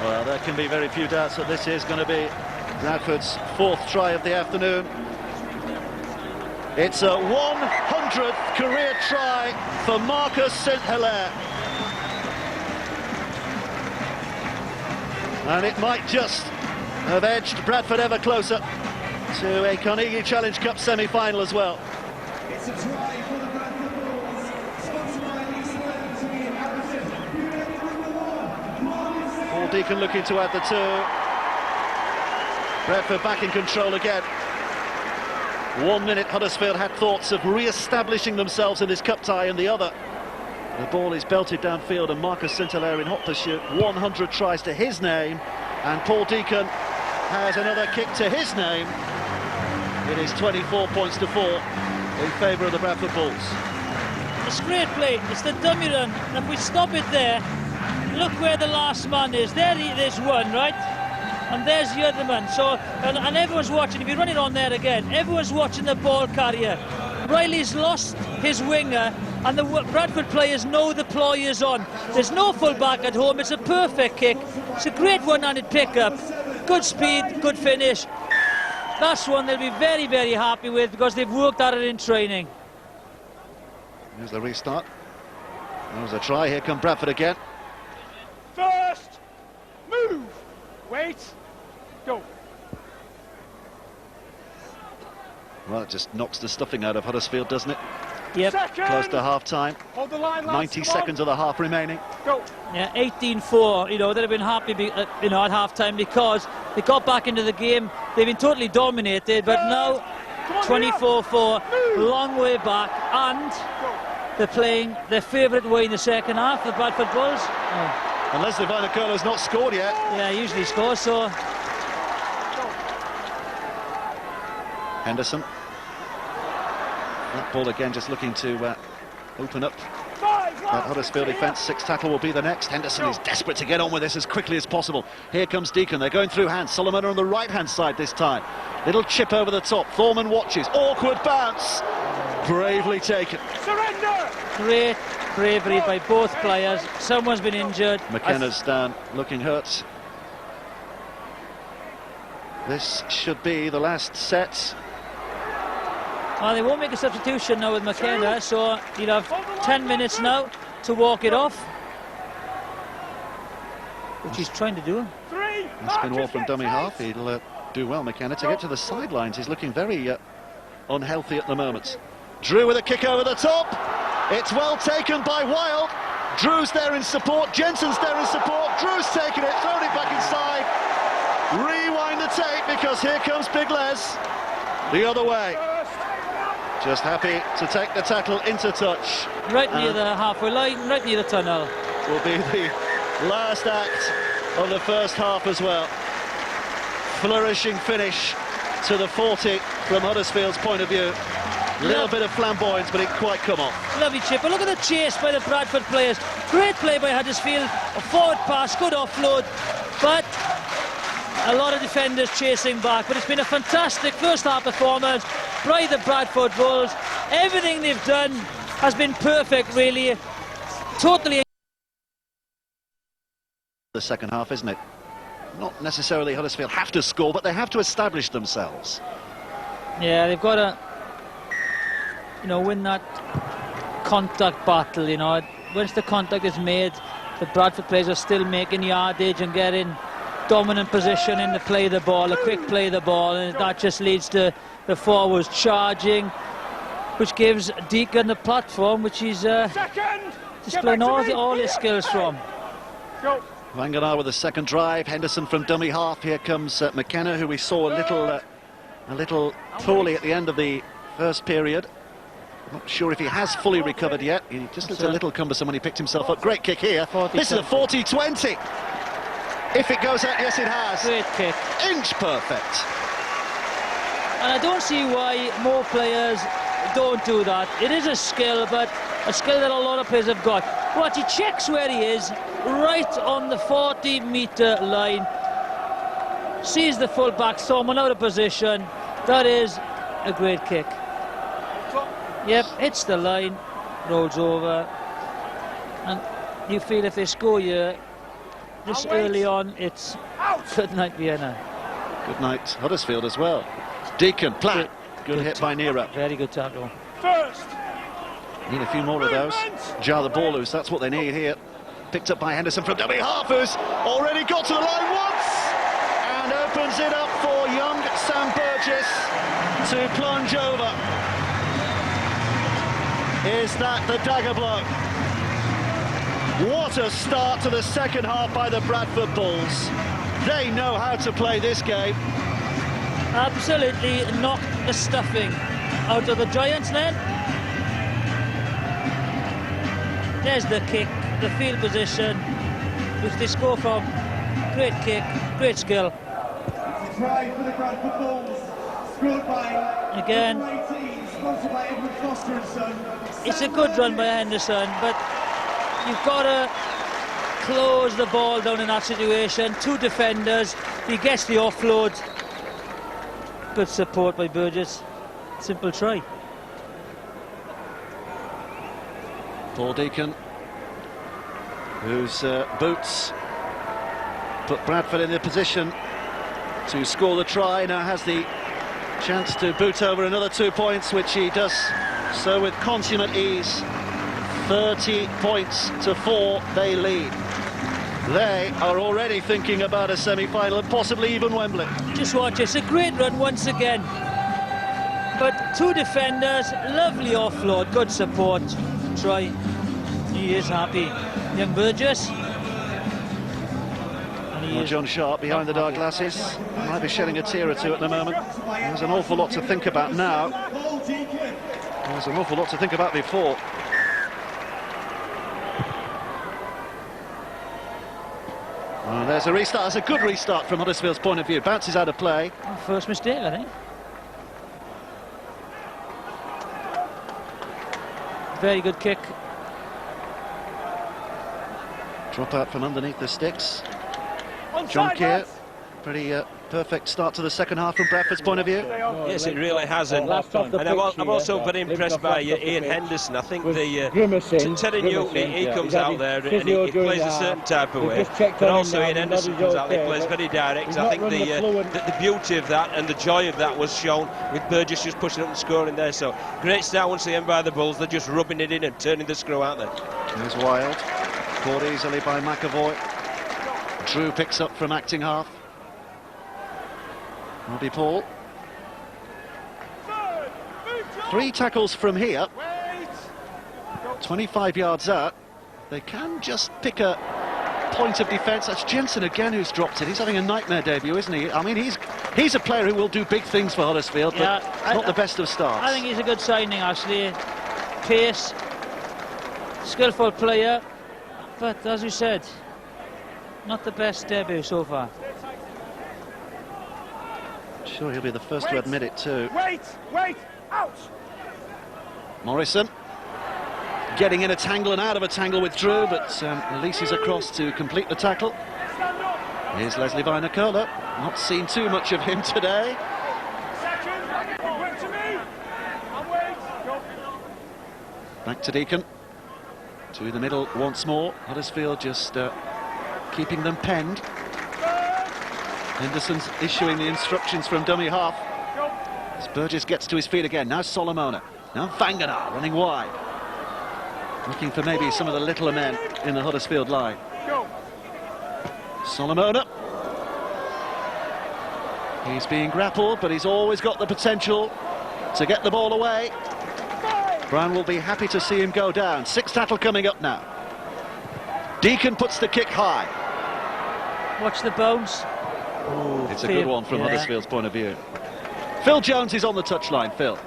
Well, there can be very few doubts that this is going to be Bradford's 4th try of the afternoon. It's a 100th career try for Marcus St-Hilaire. And it might just have edged Bradford ever closer to a Carnegie Challenge Cup semi-final as well. It's a try for the Bradford Bulls, sponsored by Paul Deacon looking to add the 2. Bradford back in control again. 1 minute Huddersfield had thoughts of re-establishing themselves in this cup tie, and the other. The ball is belted downfield and Marcus St-Hilaire in hot pursuit. 100 tries to his name, and Paul Deacon has another kick to his name. It is 24 points to 4 in favour of the Bradford Bulls. It's great play. It's the dummy run. If we stop it there, look where the last man is. There's one, right? And there's the other man. So, and everyone's watching. If you run it on there again, everyone's watching the ball carrier. Riley's lost his winger, and the Bradford players know the ploy is on. There's no full back at home. It's a perfect kick. It's a great one-handed pick-up. Good speed, good finish. That's one they'll be very, very happy with, because they've worked at it in training. Here's the restart. There's a try. Here come Bradford again. First, move, wait, go. Well, it just knocks the stuffing out of Huddersfield, doesn't it? Yep. Second. Close to half-time. Hold the line, lads. 90 Come seconds on. of the half remaining. Go. Yeah, 18-4. You know, they'd have been happy, at half-time, because they got back into the game. They've been totally dominated, but now 24-4, long way back, and they're playing their favourite way in the second half, the Bradford Bulls. Oh. And Leslie Vinokour's not scored yet. Yeah, he usually scores, so... Henderson. That ball again just looking to open up that Huddersfield defence. 6 tackle will be the next. Henderson is desperate to get on with this as quickly as possible. Here comes Deacon. They're going through hands. Solomon on the right-hand side this time. Little chip over the top. Thorman watches. Awkward bounce. Bravely taken. Surrender. Great bravery by both players. Someone's been injured. McKenna's down, looking hurt. This should be the last set. Well, they won't make a substitution now with McKenna, so he'll have 10 minutes now to walk it off, which he's trying to do. That's been all from dummy half. He'll do well, McKenna, to get to the sidelines. He's looking very unhealthy at the moment. Drew with a kick over the top. It's well taken by Wild. Drew's there in support. Jensen's there in support. Drew's taken it, thrown it back inside. Rewind the tape, because here comes Big Les the other way. Just happy to take the tackle into touch. Right near the halfway line, right near the tunnel. Will be the last act of the first half as well. Flourishing finish to the 40 from Huddersfield's point of view. Little bit of flamboyance, but it quite come off. Lovely chip. But look at the chase by the Bradford players. Great play by Huddersfield. A forward pass, good offload, but a lot of defenders chasing back. But it's been a fantastic first half performance by the Bradford Bulls. Everything they've done has been perfect, really. Totally. The second half, isn't it? Not necessarily Huddersfield have to score, but they have to establish themselves. Yeah, they've got to, win that contact battle. Once the contact is made, the Bradford players are still making yardage and getting dominant position in the play of the ball, a quick play of the ball, and that just leads to the forwards charging, which gives Deacon the platform, which he's displaying all his skills from. Go. Wanganar with the second drive. Henderson from dummy half. Here comes McKenna, who we saw a little poorly at the end of the first period. Not sure if he has fully recovered yet. He just looked a little cumbersome when he picked himself up. Great kick here. This is a 40-20. If it goes out, yes it has. Great kick. Inch perfect. And I don't see why more players don't do that. It is a skill, but a skill that a lot of players have got. Watch, he checks where he is, right on the 40-metre line. Sees the full-back, Thorman out of position. That is a great kick. Yep, hits the line, rolls over, and you feel if they score here this early on, it's good night Vienna. Good night Huddersfield as well. Deacon, Platt. Good hit by Nero. Very good tackle. First. Need a few more of those. Jar the ball loose, that's what they need here. Picked up by Henderson from dummy half, who's already got to the line once and opens it up for young Sam Burgess to plunge over. Is that the dagger blow? What a start to the second half by the Bradford Bulls. They know how to play this game. Absolutely knocked the stuffing out of the Giants' net. There's the kick, the field position, which they score from. Great kick, great skill. It's a try for the Bradford Bulls, scored by Again, number 18, sponsored by Edward Foster and Son. it's a good run by Henderson, but you've got to close the ball down in that situation. Two defenders, he gets the offload. Good support by Burgess. Simple try. Paul Deacon, whose boots put Bradford in the position to score the try, now has the chance to boot over another 2 points, which he does so with consummate ease. 30 points to 4, they lead. They are already thinking about a semi-final and possibly even Wembley. Just watch, it's a great run once again. But two defenders, lovely offload, good support. Try. He is happy. Young Burgess. And he Well, is John Sharp behind the dark glasses might be shedding a tear or two at the moment. There's an awful lot to think about now. There's an awful lot to think about before. Well, there's a restart. That's a good restart from Huddersfield's point of view. Bounces out of play. first mistake, I think. Very good kick. Drop out from underneath the sticks. John Keir, pretty perfect start to the second half from Bradford's point of view. Yes, it really has, and I'm also very impressed by Ian Henderson. I think Terry Newton, he comes out there and he plays a certain type of way, but also Ian Henderson comes out and he plays very direct. I think the beauty of that and the joy of that was shown with Burgess just pushing up and scoring there. So great start once again by the Bulls. They're just rubbing it in and turning the screw out there. There's Wild, caught easily by McAvoy. Drew picks up from acting half. Robbie Paul. 3 tackles from here. 25 yards out. They can just pick a point of defence. That's Jensen again who's dropped it. He's having a nightmare debut, isn't he? I mean, he's a player who will do big things for Huddersfield, but not the best of starts. I think he's a good signing, actually. Pace, skillful player, but as you said, not the best debut so far. Sure, he'll be the first to admit it too. Wait, out! Morrison getting in a tangle and out of a tangle with Drew, but releases across to complete the tackle. Here's Leslie Vinocola. Not seen too much of him today. Back to Deacon. To the middle once more. Huddersfield just keeping them penned. Henderson's issuing the instructions from dummy half. As Burgess gets to his feet again. Now Solomona. Now Vangana running wide. Looking for maybe some of the littler men in the Huddersfield line. Solomona. He's being grappled, but he's always got the potential to get the ball away. Brown will be happy to see him go down. 6th tackle coming up now. Deacon puts the kick high. Watch the bounce. It's a good one from Huddersfield's point of view. Phil Jones is on the touchline. Phil.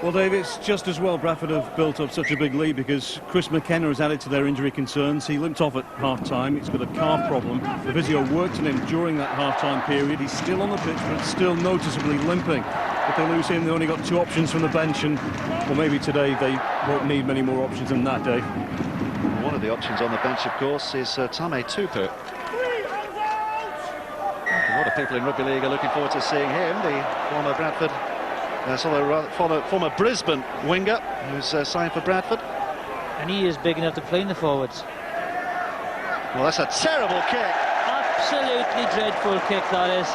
Well, Dave, it's just as well Bradford have built up such a big lead because Chris McKenna has added to their injury concerns. He limped off at half-time. He's got a calf problem. The physio worked on him during that half-time period. He's still on the pitch, but still noticeably limping. If they lose him, they only got 2 options from the bench, and well, maybe today they won't need many more options than that, Dave. One of the options on the bench, of course, is Tame Tupu. A lot of people in rugby league are looking forward to seeing him, the former Bradford Former Brisbane winger who's signed for Bradford. And he is big enough to play in the forwards. Well, that's a terrible kick. Absolutely dreadful kick, that is.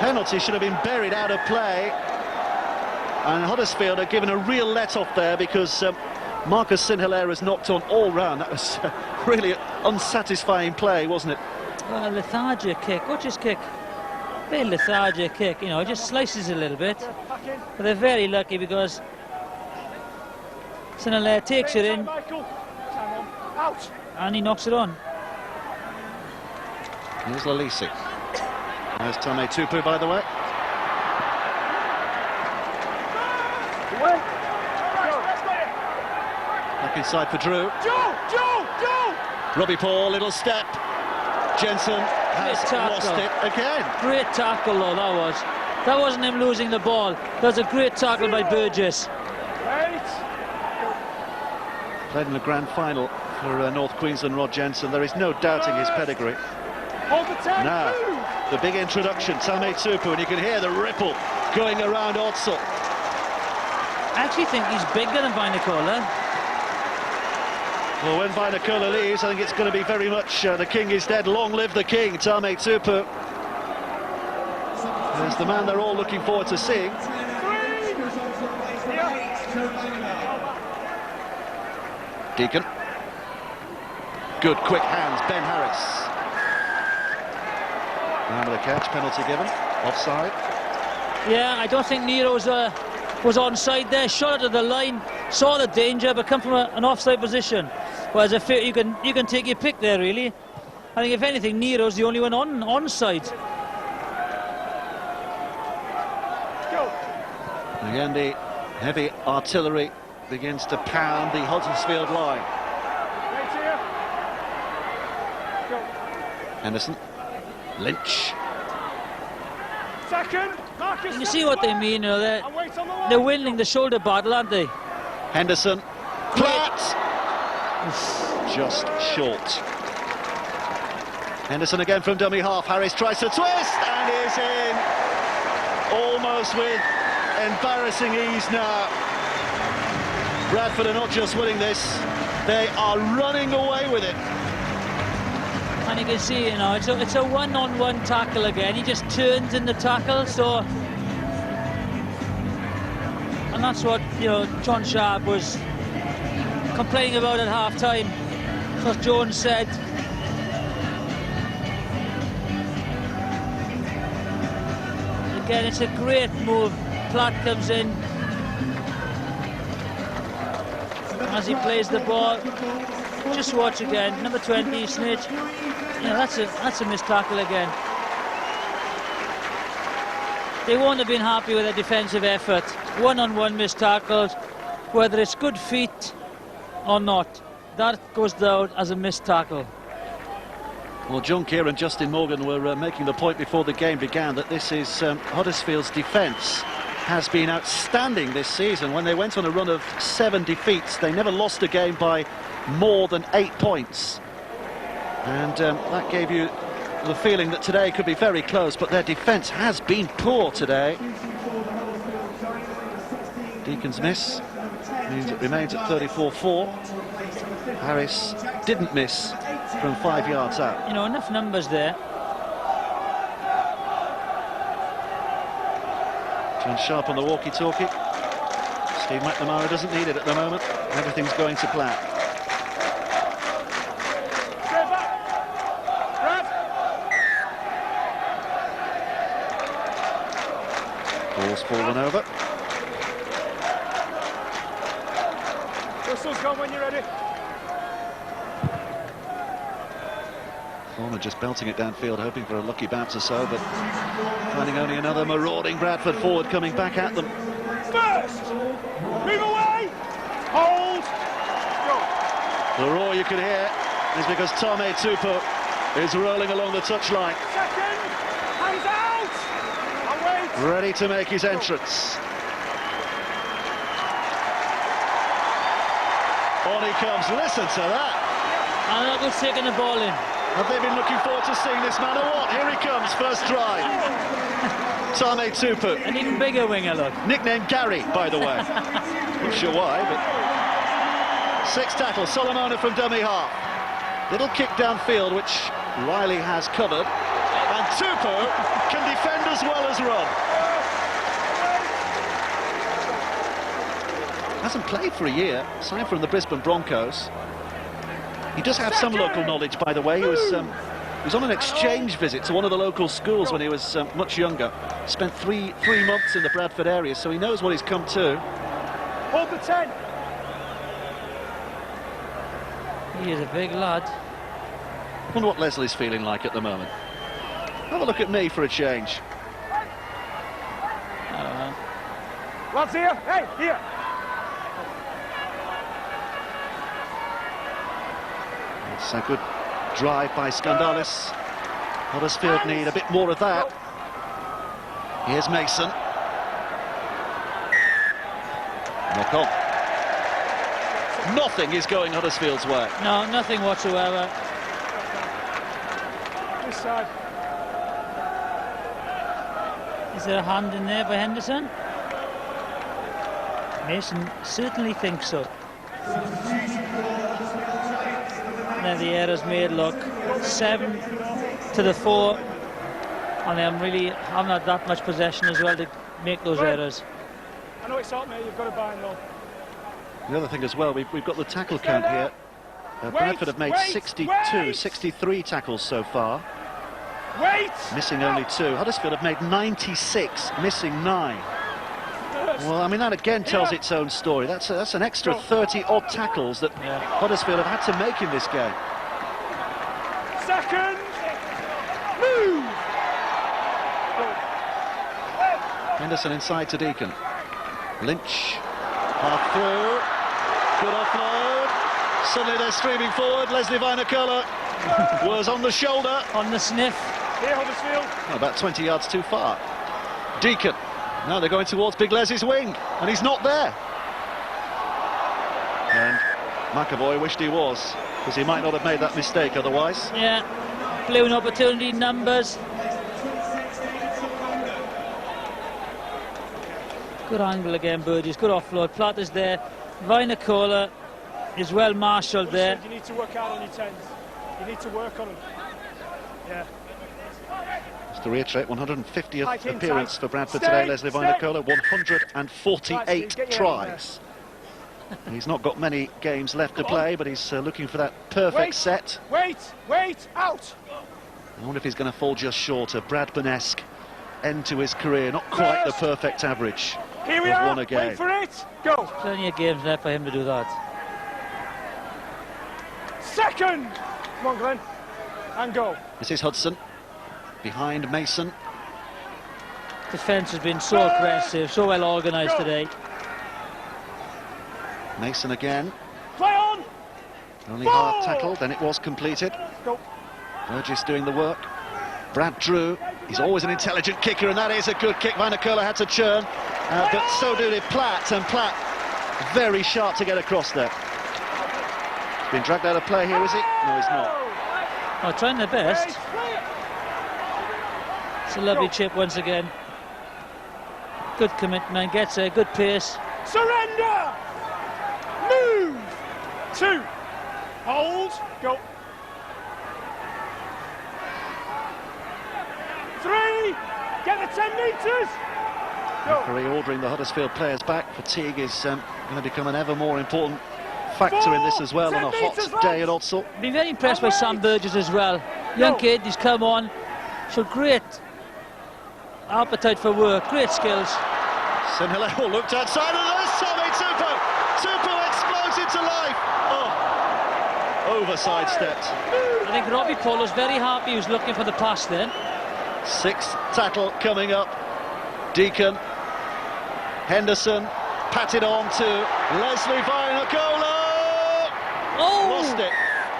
Penalty should have been buried out of play. And Huddersfield are given a real let-off there because Marcus St-Hilaire's knocked on all round. That was really unsatisfying play, wasn't it? Well, lethargic kick. Watch his kick. Very lethargic kick, you know, it just slices a little bit. But they're very lucky because St-Hilaire takes it in and he knocks it on. Here's Lalisi. There's Tame Tupu, by the way. Back inside for Drew. Robbie Paul, little step. Jensen has lost it again. Great tackle though, that was. That wasn't him losing the ball. That was a great tackle by Burgess. Played in the grand final for North Queensland, Rod Jensen. There is no doubting his pedigree. Now, the big introduction, Tame Tupu, and you can hear the ripple going around Odsal. I actually think he's bigger than Vinokola. Well, when Vinokola leaves, I think it's going to be very much the king is dead, long live the king, Tame Tupu. There's the man they're all looking forward to seeing. Deacon. Good quick hands, Ben Harris. Down with the catch, penalty given, offside. Yeah, I don't think Nero's was onside there, shot it to the line, saw the danger, but come from an offside position. Whereas you can take your pick there, really. I think if anything, Nero's the only one onside. Again, the heavy artillery begins to pound the Huddersfield line. Henderson, Lynch. You see what they mean, you know, they're winning the shoulder battle, aren't they? Henderson, Platt, just short. Henderson again from dummy half. Harris tries to twist and is in, almost with embarrassing ease now. Bradford are not just winning this, they are running away with it. And you can see, you know, it's a one-on-one tackle again. He just turns in the tackle, so... And that's what, you know, John Sharp was complaining about at half-time. Because Jones said... Again, it's a great move. Platt comes in. As he plays the ball. Just watch again, number 20, Snitch. You know, that's a missed tackle again. They won't have been happy with their defensive effort. One-on-one missed tackles, whether it's good feet or not, that goes down as a missed tackle. Well, John Keir and Justin Morgan were making the point before the game began that this is Huddersfield's defence has been outstanding this season. When they went on a run of 7 defeats, they never lost a game by more than 8 points. And that gave you the feeling that today could be very close, but their defence has been poor today. Deacon's miss means it remains at 34-4. Harris didn't miss from 5 yards out. You know, enough numbers there. John Sharp on the walkie-talkie. Steve McNamara doesn't need it at the moment. Everything's going to plan. Ball's fallen over. Whistle's gone when you're ready. Former just belting it downfield, hoping for a lucky bounce or so, but finding only another marauding Bradford forward coming back at them. First! Move away! Hold! Go! The roar you can hear is because Tame Tupu is rolling along the touchline. Second! Hands out! And wait! Ready to make his entrance. On he comes, listen to that. And that was taking the ball in. Have they been looking forward to seeing this man or what? Here he comes, first try. Tame Tupu. An even bigger winger, look. Nicknamed Gary, by the way. Not sure why, but 6 tackles. Solomona from dummy half. Little kick downfield, which Riley has covered. And Tupu can defend as well as run. Hasn't played for a year, signed from the Brisbane Broncos. He does have some local knowledge, by the way. He was on an exchange visit to one of the local schools when he was much younger. Spent three months in the Bradford area, so he knows what he's come to. Hold the 10. He is a big lad. Wonder what Leslie's feeling like at the moment. Have a look at me for a change. I don't know. Lads here. Hey, here. It's a good drive by Skandalis. Huddersfield need a bit more of that. Here's Mason. Knock on. Nothing is going Huddersfield's way. No, nothing whatsoever. This side. Is there a hand in there by Henderson? Mason certainly thinks so. And then the errors made, look, 7 to the 4, and I'm really haven't had that much possession as well to make those errors. I know it's hot, mate. You've got to bind though. The other thing as well, we've got the tackle count here. Bradford have made 63 tackles so far. Missing only 2. Huddersfield have made 96, missing 9. Well, I mean, that again tells its own story. That's an extra 30-odd tackles that Huddersfield have had to make in this game. Second. Move. Henderson inside to Deacon. Lynch, half through. Good offload. Suddenly they're streaming forward. Leslie Vinokola was on the shoulder. On the sniff. Here, Huddersfield. Oh, about 20 yards too far. Deacon. Now they're going towards Big Leslie's wing, and he's not there. And McAvoy wished he was, because he might not have made that mistake otherwise. Yeah, blew an opportunity, numbers. Good angle again, Burgess, good offload. Platter's there. Vinokola is well marshalled there. You need to work hard on your 10s. You need to work on them. Yeah. Just to reiterate, 150th Tight in, appearance tight. for Bradford Stay, today. Leslie stay. Vinokola, 148 Right, tries. He's not got many games left to play, but he's looking for that perfect set. Wait, out. I wonder if he's going to fall just short of Bradburn-esque end to his career. Not quite the perfect average. Here we of are. one a game. Wait for it. Go. Plenty of games left for him to do that. Second. Come on, Glenn. And go. This is Hudson. Behind Mason. Defence has been so aggressive, so well organised today. Mason again. Play on. Only half tackle, then it was completed. Go. Burgess doing the work. Brad Drew, he's always an intelligent kicker, and that is a good kick. Vinokola had to churn, but so did Platt, and Platt very sharp to get across there. He's been dragged out of play here, is he? No, he's not. Oh, trying their best. It's a lovely chip once again. Good commitment, gets a good pace. Surrender. Move. 2. Hold. Go. 3. Get the 10 metres. Go. Reordering the Huddersfield players back. Fatigue is going to become an ever more important factor in this as well on a hot day at Odsal. Been very impressed by Sam Burgess as well. Young kid, he's come on, showed great appetite for work, great skills. Sinhaleo looked outside, and there's Tommy Tupu. Tupu explodes into life. Oh, overside stepped. I think Robbie Polo's very happy. He was looking for the pass then. 6th tackle coming up. Deacon, Henderson, patted on to Leslie Vinokola. Oh!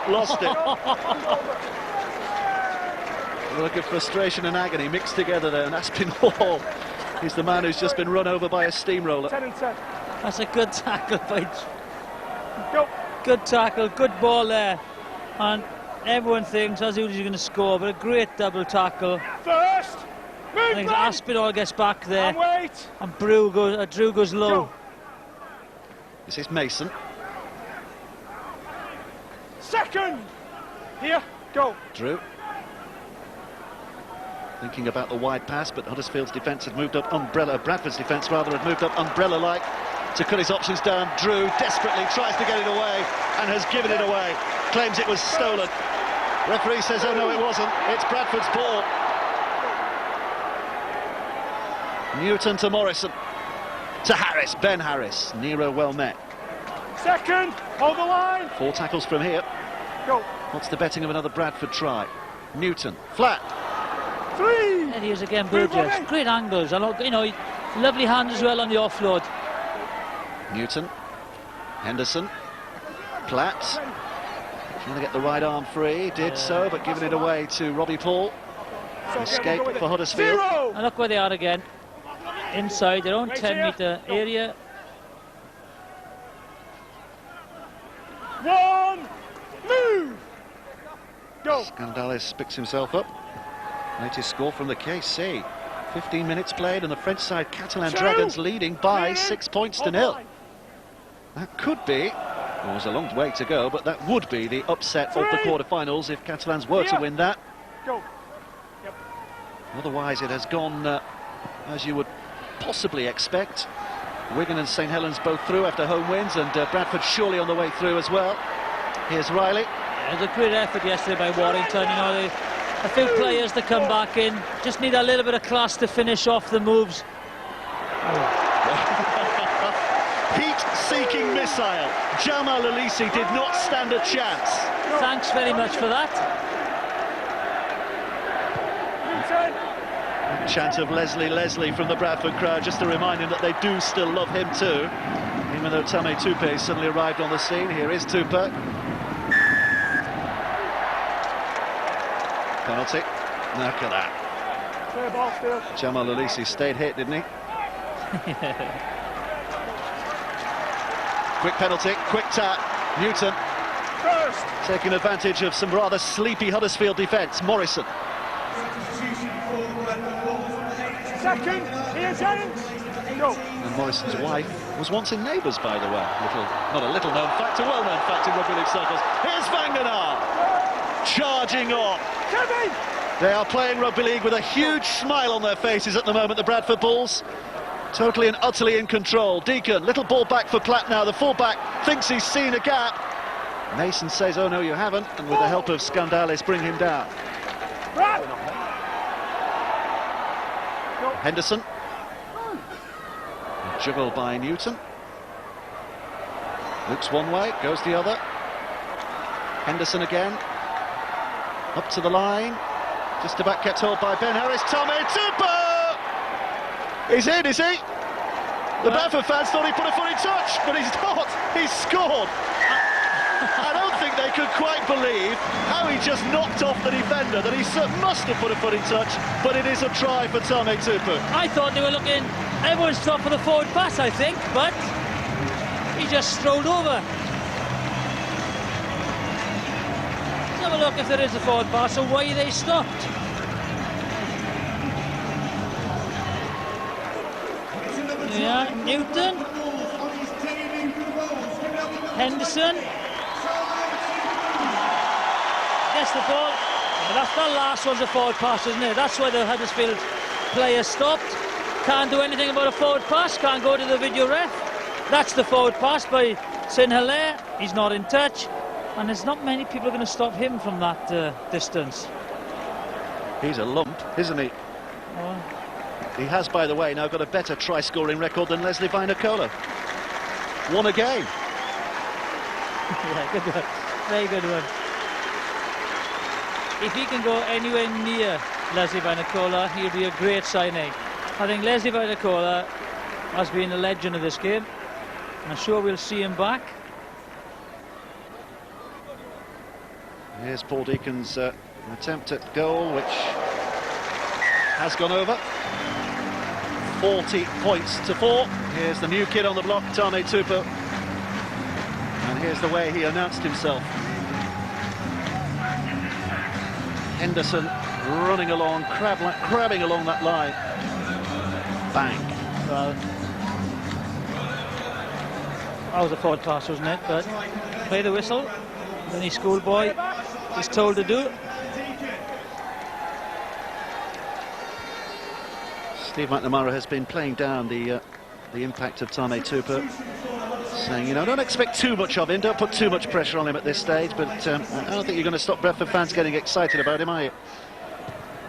Lost it. A look of frustration and agony mixed together there, and Aspin Hall is the man who's just been run over by a steamroller. 10 and 10. That's a good tackle by... Go. Good tackle, good ball there. And everyone thinks Azuli's going to score, but a great double tackle. First. I think Aspinall gets back there, And wait. and Drew goes low. Go. This is Mason. Second. Here. Go. Drew. Thinking about the wide pass, but Huddersfield's defence had moved up Bradford's defence rather had moved up umbrella-like to cut his options down. Drew desperately tries to get it away and has given it away. Claims it was stolen. Referee says, oh no, it wasn't. It's Bradford's ball. Newton to Morrison. To Harris, Ben Harris. Nero well met. Second. Hold the line. 4 tackles from here. Go. What's the betting of another Bradford try? Newton, flat. 3. There he is again, Burgess. Great angles, and you know, lovely hands as well on the offload. Newton. Henderson. Platt. Trying to get the right arm free. Did so, but giving it away to Robbie Paul. Escape for Huddersfield. 0. And look where they are again. Inside their own 10-metre area. 1. Move. Go. Scandalis picks himself up. Latest score from the KC. 15 minutes played, and the French side Catalan 2. Dragons leading by 6 points to Hold the 0. line. That could be, well, there's a long way to go, but that would be the upset of the 3. quarter-finals if Catalans were to win that. Go. Yep. Otherwise, it has gone as you would possibly expect. Wigan and St Helens both through after home wins, and Bradford surely on the way through as well. Here's Riley. It was a great effort yesterday by Warrington. You know, a few players to come back in. Just need a little bit of class to finish off the moves. Heat-seeking missile. Jamal Alisi did not stand a chance. Thanks very much for that. Chant of Leslie from the Bradford crowd, just to remind him that they do still love him too. Even though Tame Tupe suddenly arrived on the scene. Here is Tupe. Penalty. Look at that. Clear ball still. Jamal Alisi stayed hit, didn't he? Quick penalty, quick tap. Newton First. taking advantage of some rather sleepy Huddersfield defence. Morrison. Second. Here's James. Go. And Morrison's wife was once in Neighbours, by the way. Not a little known fact, a well known fact in rugby league circles. Here's Vangenaar charging on. Kevin. They are playing rugby league with a huge smile on their faces at the moment, the Bradford Bulls. Totally and utterly in control. Deacon, little ball back for Platt now. The fullback thinks he's seen a gap. Mason says, oh no, you haven't. And with the help of Scandalis, bring him down. Brad. Henderson. Juggled by Newton. Looks one way, goes the other. Henderson again. Up to the line. Just about kept hold by Ben Harris. Tommy Tupo! He's in, is he? The Bradford fans thought he put a foot in touch, but he's not. He's scored. I don't think they could quite believe how he just knocked off the defender, that he must have put a foot in touch, but it is a try for Tame Tupu. I thought they were looking, everyone's thought for the forward pass, I think, but he just strolled over. Let's have a look if there is a forward pass or why they stopped. Yeah, Newton. Henderson. Gets the ball. Yeah, that last one's a forward pass, isn't it? That's why the Huddersfield player stopped. Can't do anything about a forward pass, can't go to the video ref. That's the forward pass by St-Hilaire. He's not in touch. And there's not many people going to stop him from that distance. He's a lump, isn't he? Oh. He has, by the way, now got a better try-scoring record than Leslie Vinokola. Won a game. Yeah, good one. Very good one. If he can go anywhere near Leslie Vinokola, he'll be a great signing. I think Leslie Vinokola has been a legend of this game. I'm sure we'll see him back. Here's Paul Deacon's attempt at goal, which has gone over. 40 points to 4. Here's the new kid on the block, Tame Tupu. And here's the way he announced himself. Henderson running along, crabbing along that line. Bang. Well, that was a forward pass, wasn't it? But play the whistle. Any schoolboy is told to do. Steve McNamara has been playing down the impact of Tame Tupa, saying, you know, don't expect too much of him, don't put too much pressure on him at this stage, but I don't think you're going to stop Bradford fans getting excited about him, are you?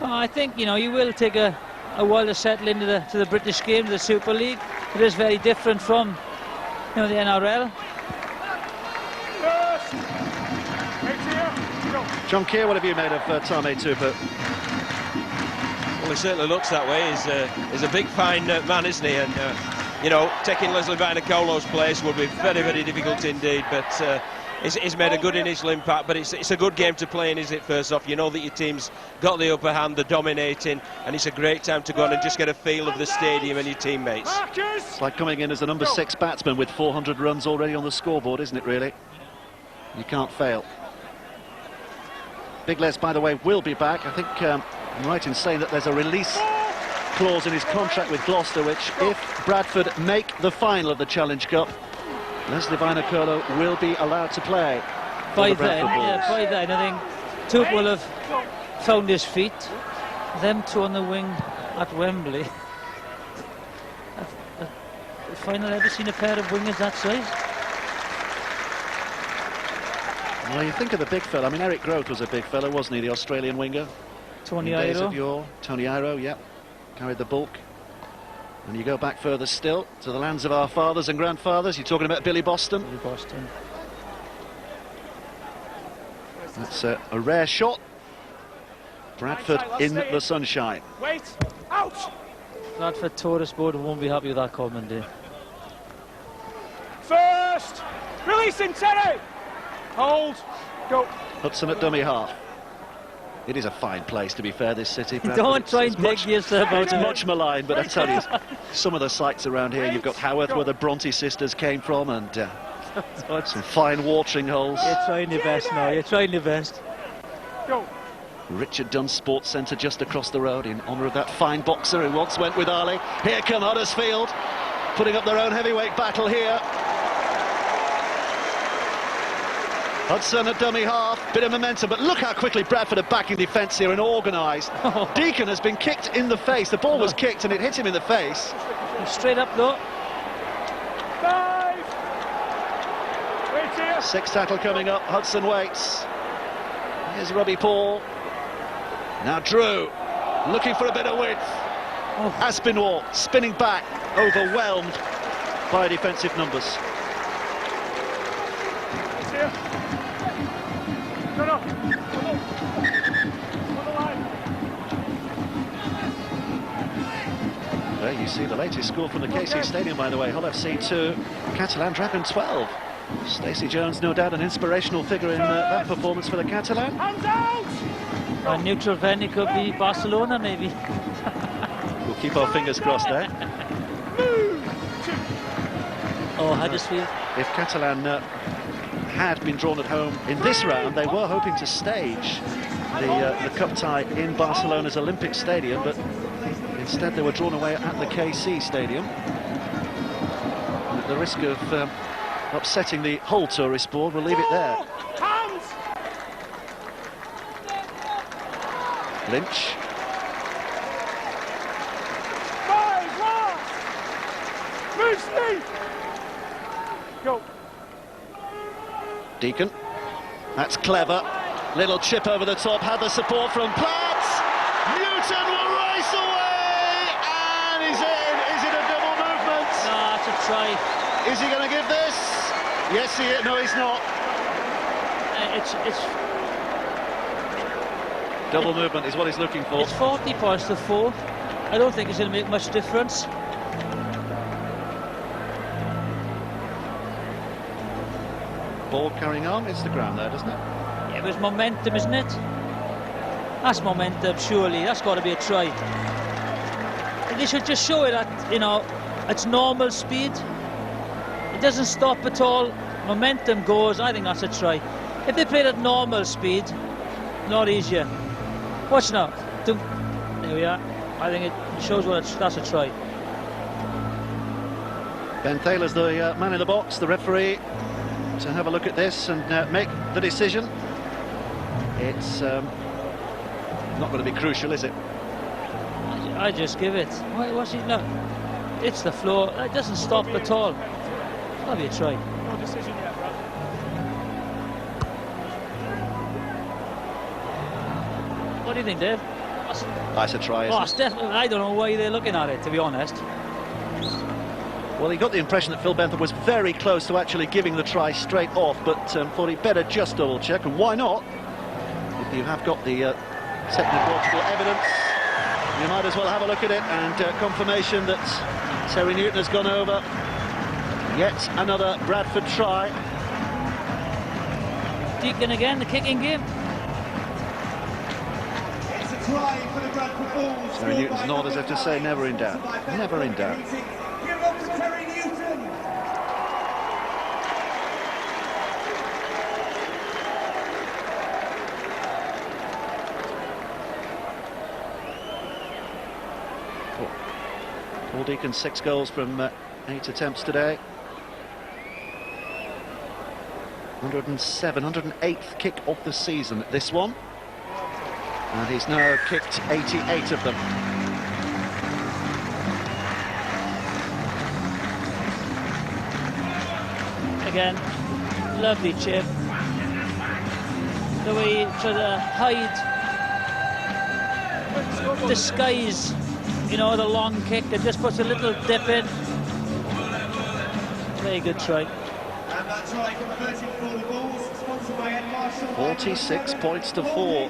Well, I think, you know, you will take a while to settle into the British game, to the Super League. It is very different from, you know, the NRL. John Keir, what have you made of Tame Tupa? Well, he certainly looks that way. He's a big, fine man, isn't he? And, you know, taking Leslie Vainicolo's place would be very, very difficult indeed. But he's made a good initial impact. But it's a good game to play in, isn't it, first off? You know that your team's got the upper hand, they're dominating, and it's a great time to go on and just get a feel of the stadium and your teammates. It's like coming in as the number 6 batsman with 400 runs already on the scoreboard, isn't it, really? You can't fail. Big Les, by the way, will be back. I think I'm right in saying that there's a release clause in his contract with Gloucester, which, if Bradford make the final of the Challenge Cup, Leslie Vainicolo will be allowed to play. By then, I think Tupa will have found his feet. Them two on the wing at Wembley. I've finally ever seen a pair of wingers that size. Well, you think of the big fella. I mean, Eric Grote was a big fella, wasn't he? The Australian winger. Tony Days of Iro. yore. Tony Iro, yep. Carried the bulk. And you go back further still to the lands of our fathers and grandfathers. You're talking about Billy Boston. Billy Boston. That's a rare shot. Bradford in the sunshine. Wait, out! Bradford tourist board won't be happy with that comment there. First! Releasing Terry! Hold, go. Hudson at dummy half. It is a fine place, to be fair, this city. Bradford. Don't try and dig yourself out It's of it. much maligned, but I tell you, some of the sites around here, you've got Haworth, where the Bronte sisters came from, and some fine watering holes. You're trying your best now, you're trying your best. Go. Richard Dunn Sports Centre just across the road in honour of that fine boxer who once went with Ali. Here come Huddersfield, putting up their own heavyweight battle here. Hudson at dummy half, bit of momentum, but look how quickly Bradford are back in defence here and organised. Deacon has been kicked in the face. The ball was kicked and it hit him in the face. Straight up though. 5! Wait here. 6 tackle coming up, Hudson waits. Here's Robbie Paul. Now Drew, looking for a bit of width. Aspinwall spinning back, overwhelmed by defensive numbers. Wait here. No. On the line. There you see the latest score from the KC Stadium, by the way. Hull FC 2, Catalan Dragon 12. Stacey Jones, no doubt an inspirational figure in that performance for the Catalan. Hands out! A neutral venue could be Barcelona, maybe. We'll keep our fingers crossed there. Oh, Huddersfield. If Catalan had been drawn at home in this round, they were hoping to stage the cup tie in Barcelona's Olympic Stadium, but instead they were drawn away at the KC Stadium. And at the risk of upsetting the whole tourist board, we'll leave it there. Hands! Lynch. 5, last! Move, Steve! Go. Deacon. That's clever. Little chip over the top, had the support from Platt. Newton will race away, and he's in. Is it a double movement? No, it's a try. Is he going to give this? Yes, he is. No, he's not. It's Double movement is what he's looking for. It's 40 points to 4. I don't think it's going to make much difference. Ball carrying on, it's the ground there, doesn't it? Yeah, it was momentum, isn't it? That's momentum, surely. That's got to be a try. And they should just show it at, you know, its normal speed. It doesn't stop at all. Momentum goes. I think that's a try. If they played at normal speed, a lot easier. Watch now. There we are. I think it shows that's a try. Ben Taylor's the man in the box, the referee, to have a look at this and make the decision. It's not going to be crucial, is it? I just give it. What's he? No, it's the floor. It doesn't stop at all. It's got to be a try. No decision yet, Brad. What do you think, Dave? Nice a try, isn't Oh, it? it's definitely. I don't know why they're looking at it, to be honest. Well, he got the impression that Phil Bentham was very close to actually giving the try straight off, but thought he'd better just double check, and why not? If you have got the technical evidence, you might as well have a look at it, and confirmation that Terry Newton has gone over. Yet another Bradford try. Deacon again, the kicking game. It's a try for the Bradford Bulls. Terry Newton's nod as if to say never in doubt. Never in doubt. Give up to Terry Newton. Paul Deacon 6 goals from 8 attempts today. 108th kick of the season, this one. And he's now kicked 88 of them. Again, lovely chip. The way he tried to hide, disguise, you know, the long kick that just puts a little dip in. Very good try. And that try converted for the Bulls, sponsored by Ed Marshall. 46 points to 4.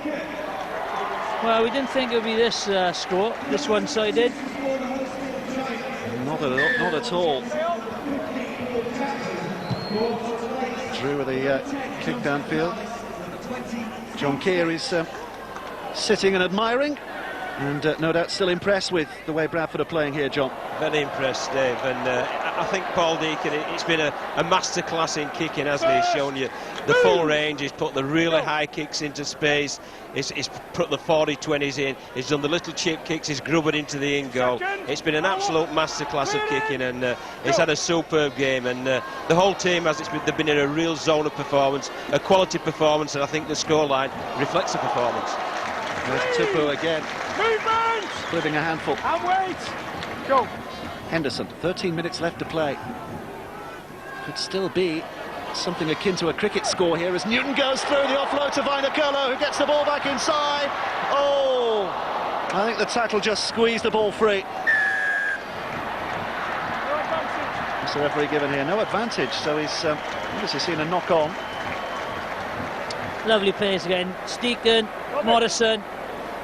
Well, we didn't think it would be this score, this one-sided. Not at all. Drew with the kick downfield. John Keir is sitting and admiring, and no doubt still impressed with the way Bradford are playing here, John. Very impressed, Dave, and I think Paul Deacon, it's been a masterclass in kicking, hasn't he? He's shown you the full range, he's put the really high kicks into space, he's put the 40-20s in, he's done the little chip kicks, he's grubbed into the in goal. It's been an absolute masterclass of kicking, and he's had a superb game, and the whole team they've been in a real zone of performance, a quality performance, and I think the scoreline reflects the performance. There's Tupu again. Movement! Splitting a handful. And wait! Go. Henderson, 13 minutes left to play. Could still be something akin to a cricket score here as Newton goes through the offload to Vainikolo, who gets the ball back inside. Oh! I think the tackle just squeezed the ball free. No advantage. What's the referee given here? No advantage, so he's obviously seen a knock on. Lovely plays again. Steeken, Morrison.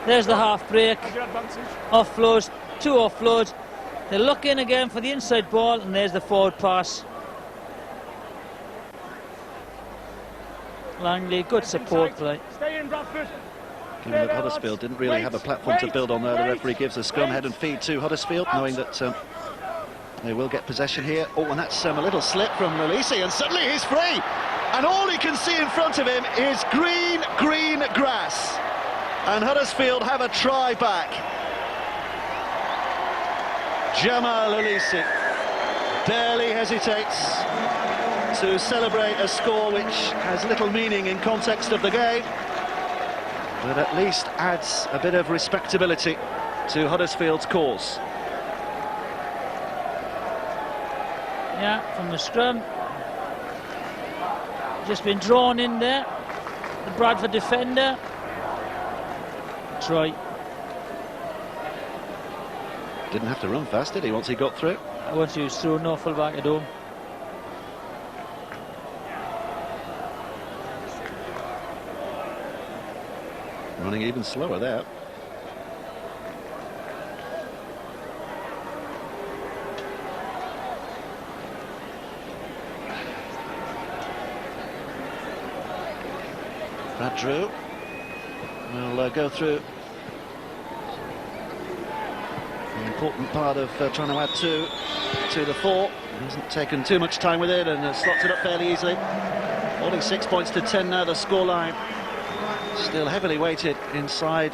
There's the half break. Have your advantage. Offloads, 2 offloads. They look in again for the inside ball, and there's the forward pass. Langley, good support play. Stay in, Bradford. Given that Huddersfield didn't really have a platform to build on there, the referee gives a scrum head and feed to Huddersfield, knowing that they will get possession here. Oh, and that's a little slip from Lulisi, and suddenly he's free! And all he can see in front of him is green, green grass. And Huddersfield have a try back. Jamal Lulisi barely hesitates to celebrate a score which has little meaning in context of the game, but at least adds a bit of respectability to Huddersfield's cause. Yeah, from the scrum. Just been drawn in there. The Bradford defender. Try. Didn't have to run fast, did he, once he got through? Once he was through, no full back at home. Running even slower there. Brad Drew will go through the important part of trying to add 2 to the 4. He hasn't taken too much time with it and has slots it up fairly easily. Holding 6 points to 10 now, the scoreline. Still heavily weighted inside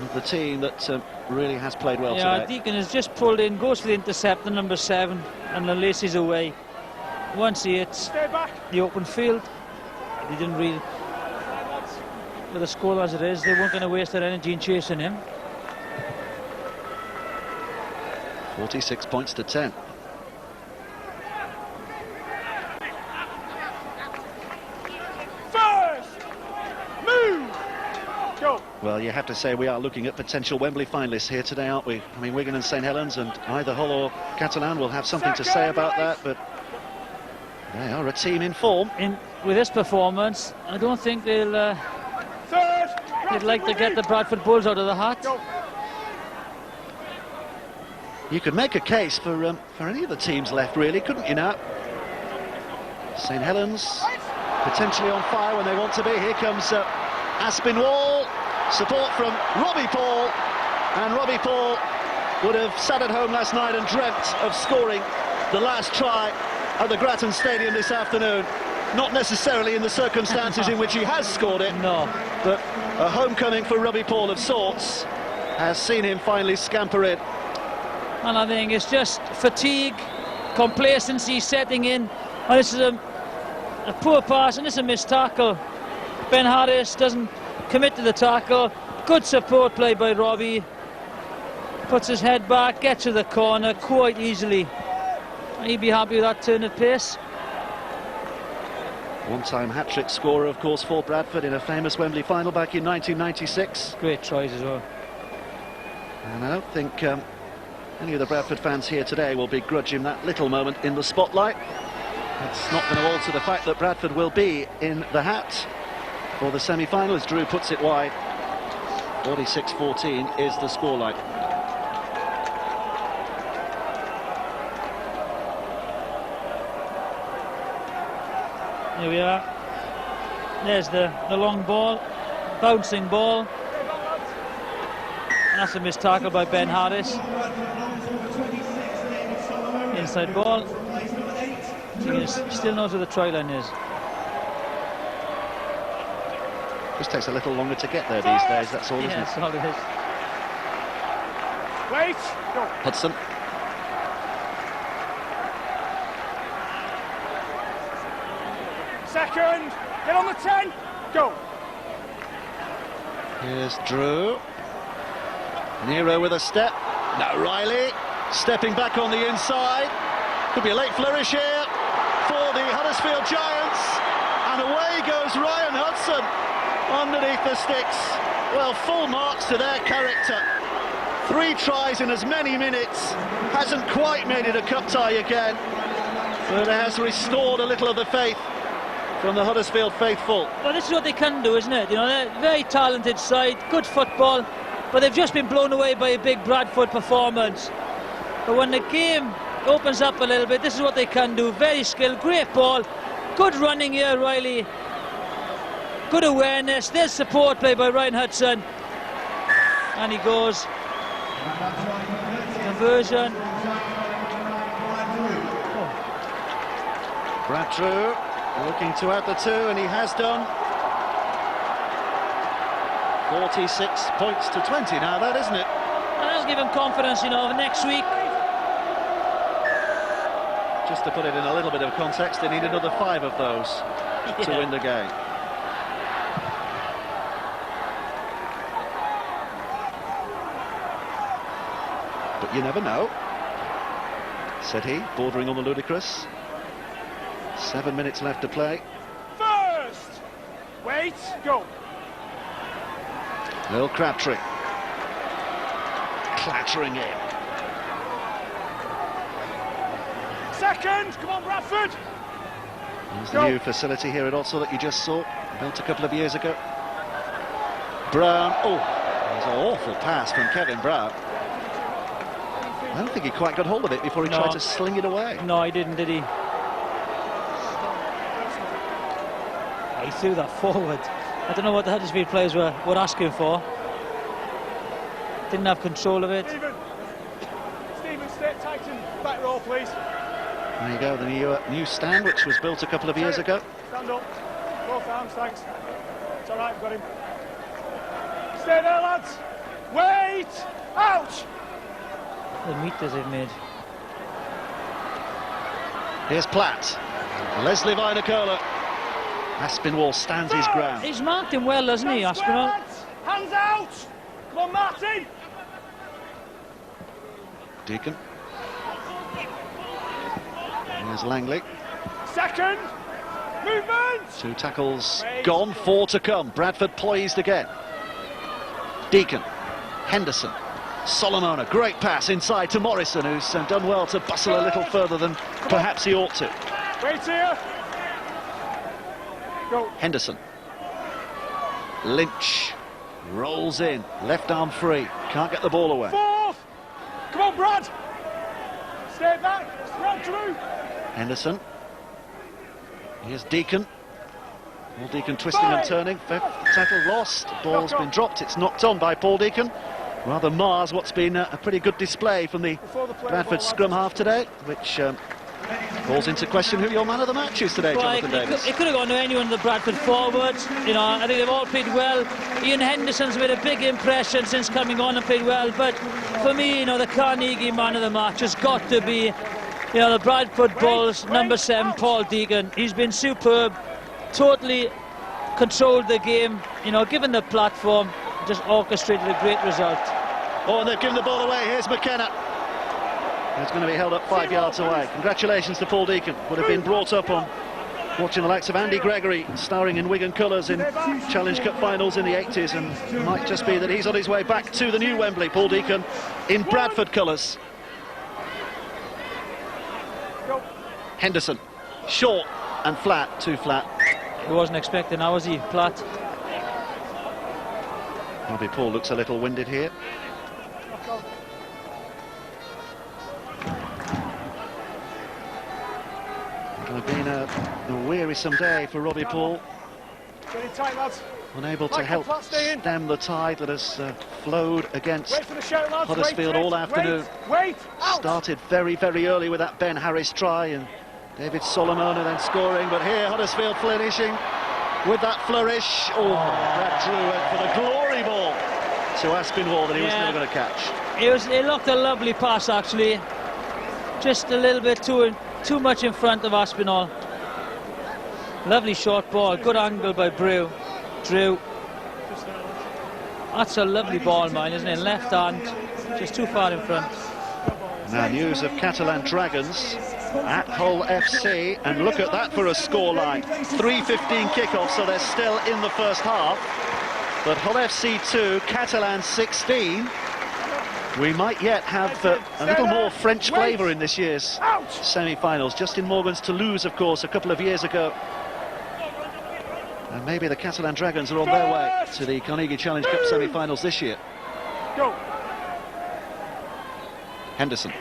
of the team that really has played well Yeah, today. Deacon has just pulled in, goes for the intercept, the number 7, and the laces away. Once he hits Stay back. the open field, he didn't really. With the score as it is, they weren't going to waste their energy in chasing him. 46 points to 10. First. Move. Go. Well, you have to say we are looking at potential Wembley finalists here today, aren't we? I mean, Wigan and St Helens, and either Hull or Catalan will have something to say about that, but they are a team in form. With this performance, I don't think they'll. Third. They'd like to get the Bradford Bulls out of the hat. Go. You could make a case for any of the teams left, really, couldn't you now? St Helens potentially on fire when they want to be. Here comes Aspinwall, support from Robbie Paul, and Robbie Paul would have sat at home last night and dreamt of scoring the last try at the Grattan Stadium this afternoon. Not necessarily in the circumstances in which he has scored it, No. but a homecoming for Robbie Paul of sorts has seen him finally scamper in. And I think it's just fatigue, complacency setting in. And this is a poor pass, and it's a missed tackle. Ben Harris doesn't commit to the tackle. Good support play by Robbie. Puts his head back, gets to the corner quite easily. He'd be happy with that turn of pace. One-time hat-trick scorer, of course, for Bradford in a famous Wembley final back in 1996. Great tries as well. And I don't think any of the Bradford fans here today will begrudge him that little moment in the spotlight. It's not going to alter the fact that Bradford will be in the hat for the semi-final as Drew puts it wide. 46-14 is the scoreline. Here we are. There's the long ball, bouncing ball. And that's a missed tackle by Ben Harris. Inside ball. He still knows where the try line is. Just takes a little longer to get there these days, that's all, isn't Yeah, it? that's all it is. Wait. Go. Hudson. Second. Get on the 10. Go. Here's Drew. Nero with a step. Now Riley stepping back on the inside. Could be a late flourish here for the Huddersfield Giants. And away goes Ryan Hudson underneath the sticks. Well, full marks to their character. 3 tries in as many minutes. Hasn't quite made it a cup tie again, but has restored a little of the faith from the Huddersfield faithful. Well, this is what they can do, isn't it? You know, they're a very talented side, good football, but they've just been blown away by a big Bradford performance. But when the game opens up a little bit, this is what they can do. Very skilled, great ball, good running here, Riley. Good awareness. There's support play by Ryan Hudson, and he goes. Conversion. Brad Drew looking to add the 2, and he has done. 46 points to 20 now, that isn't it? And that'll give him confidence, you know, next week. Just to put it in a little bit of context, they need another 5 of those to win the game. But you never know, said he, bordering on the ludicrous. 7 minutes left to play. First. Wait. Go. Will Crabtree clattering in. Second. Come on, Bradford. There's the new facility here at Odsal that you just saw, built a couple of years ago. Brown. Oh, there's an awful pass from Kevin Brown. I don't think he quite got hold of it before he tried to sling it away. No, he didn't, did he? He threw that forward. I don't know what the Huddersfield players were asking for. Didn't have control of it. Stephen, stay tight and back row, please. There you go, the new stand, which was built a couple of years ago. Stand up. Both arms, thanks. It's all right, we've got him. Stay there, lads. Wait! Ouch! The meters they've made. Here's Platt. Leslie Vinocola. Aspinwall stands his ground. He's marked him well, hasn't he, Aspinall? Hands out! Come on, Martin! Deacon. Here's Langley. Second! Movement! 2 tackles gone, 4 to come. Bradford poised again. Deacon. Henderson. Solomona, great pass inside to Morrison, who's done well to bustle a little further than perhaps he ought to. Wait here! Go! Henderson. Lynch rolls in, left arm free, can't get the ball away. Fourth! Come on, Brad! Stay back! Brad Drew! Henderson. Here's Deacon. Paul Deacon twisting and turning. 5th tackle lost. Ball's been dropped. It's knocked on by Paul Deacon. Rather mars what's been a pretty good display from the Bradford scrum half today, which calls into question who your man of the match is today, Well, Jonathan Davis. it could have gone to anyone of the Bradford forwards. You know, I think they've all played well. Ian Henderson's made a big impression since coming on and played well. But for me, you know, the Carnegie man of the match has got to be, you know, the Bradford Bulls number 7, Paul Deacon. He's been superb, totally controlled the game. You know, given the platform, just orchestrated a great result. Oh, and they've given the ball away. Here's McKenna. It's going to be held up 5 yards away. Congratulations to Paul Deacon. Would have been brought up on watching the likes of Andy Gregory starring in Wigan colours in Challenge Cup finals in the 80s, and it might just be that he's on his way back to the new Wembley. Paul Deacon in Bradford colours. Henderson, short and flat, too flat. He wasn't expecting that, was he, Platt? Robbie Paul looks a little winded here. It'll have been a wearisome day for Robbie Paul. Get in tight, lads. Unable to help stem the tide that has flowed against Wait for the shout, lads. Huddersfield all afternoon. Wait! Out! Started very, very early with that Ben Harris try, and David Solomona then scoring, but here Huddersfield finishing with that flourish. Oh, Brad Drew went for the glory ball to Aspinwall that he was never going to catch. It looked a lovely pass, actually. Just a little bit too much in front of Aspinall. Lovely short ball, good angle by Drew. That's a lovely ball, man, isn't it? Left hand, just too far in front. Now news of Catalan Dragons at Hull FC, and look at that for a scoreline. 3:15 kickoff, so they're still in the first half. But Hull FC 2, Catalan 16. We might yet have a little more French flavour in this year's semi-finals. Justin Morgan's Toulouse, of course, a couple of years ago. And maybe the Catalan Dragons are on their way to the Carnegie Challenge Cup semi-finals this year. Go! Henderson.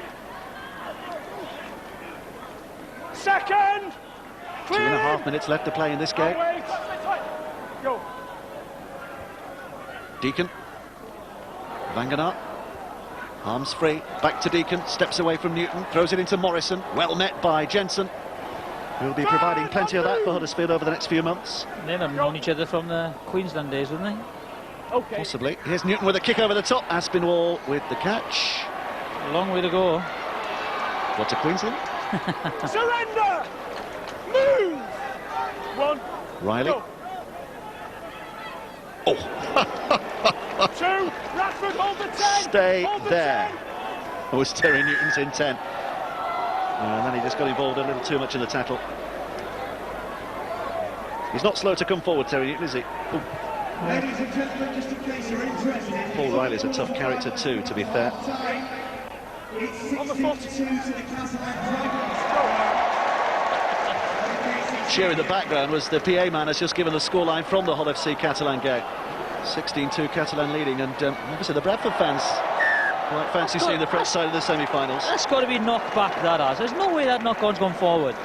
Second! Clear! 2.5 minutes left to play in this game. Wait! Go! Deacon. Vanganart. Arms free, back to Deacon, steps away from Newton, throws it into Morrison, well met by Jensen, who'll be providing plenty of that for Huddersfield over the next few months. They've known each other from the Queensland days, wouldn't they? Okay. Possibly. Here's Newton with a kick over the top, Aspinwall with the catch. A long way to go. What to Queensland? Surrender! Move! One. Riley. Go. Oh! 2. Bradford, hold the 10! Stay hold the there. 10. Was Terry Newton's intent. And then he just got involved a little too much in the tackle. He's not slow to come forward, Terry Newton, is he? Ooh. Ladies and gentlemen, just in case you're interested, Paul Riley's a tough character too, to be fair. it's On the foot. 6-2 to the Catalan Dragons. Cheer in the background was the PA man has just given the scoreline from the Hull FC Catalan game. 16-2 Catalan leading, and obviously the Bradford fans quite fancy seeing the French side of the semi-finals. That's got to be knocked back, that has. There's no way that knock-on's gone forward.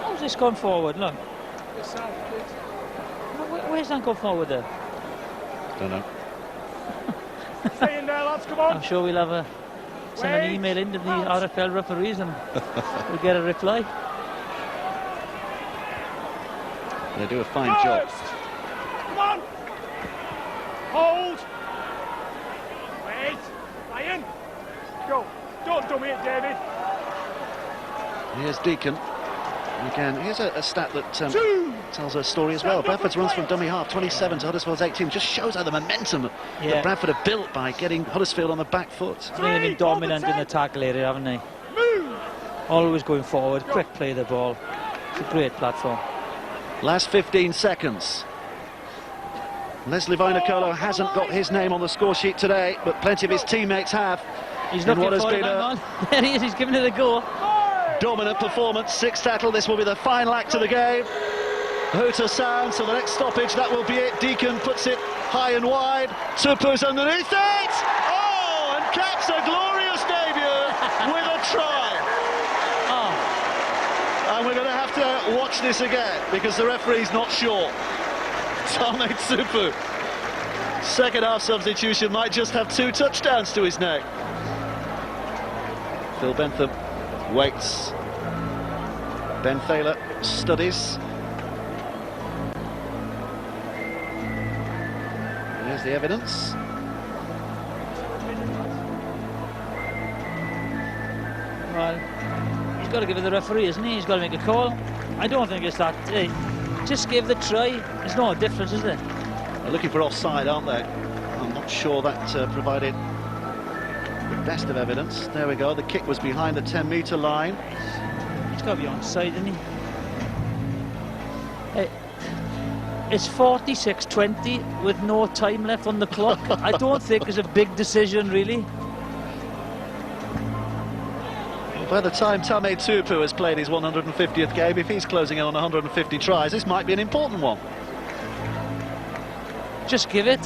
How's this gone forward? Look. Where's that gone forward there? Don't know. Stay in there, lads, come on! I'm sure we'll have send an email into the RFL referees and we'll get a reply. They do a fine job. Come on! Hold! Wait! Ryan! Go! Don't dummy it, David! Here's Deacon. Again, here's a stat that tells a story as well. Bradford's runs from dummy half, 27 to Huddersfield's 18, just shows how the momentum that Bradford have built by getting Huddersfield on the back foot. They've been dominant in the tackle area, haven't they? Always going forward, quick play of the ball. It's a great platform. Last 15 seconds. Leslie Vinacolo hasn't got his name on the score sheet today, but plenty of his teammates have. He's looking what has for it, been a there he is, he's giving it a go. dominant performance, sixth tackle. This will be the final act of the game. Hooter sound, so the next stoppage, that will be it. Deacon puts it high and wide. Tupu's underneath it! Oh, and caps a glorious debut with a try. And we're going to have to watch this again because the referee's not sure. Tame Tupu, second half substitution, might just have 2 touchdowns to his name. Phil Bentham waits. Ben Thaler studies. Here's the evidence. Well, he's got to give it to the referee, isn't he? He's got to make a call. I don't think it's that. Just give the try. There's no difference, is there? They're looking for offside, aren't they? I'm not sure that provided the best of evidence. There we go. The kick was behind the 10-metre line. He's got to be onside, isn't he? It's 46-20 with no time left on the clock. I don't think it's a big decision, really. By the time Tame Tupu has played his 150th game, if he's closing in on 150 tries, this might be an important one. Just give it.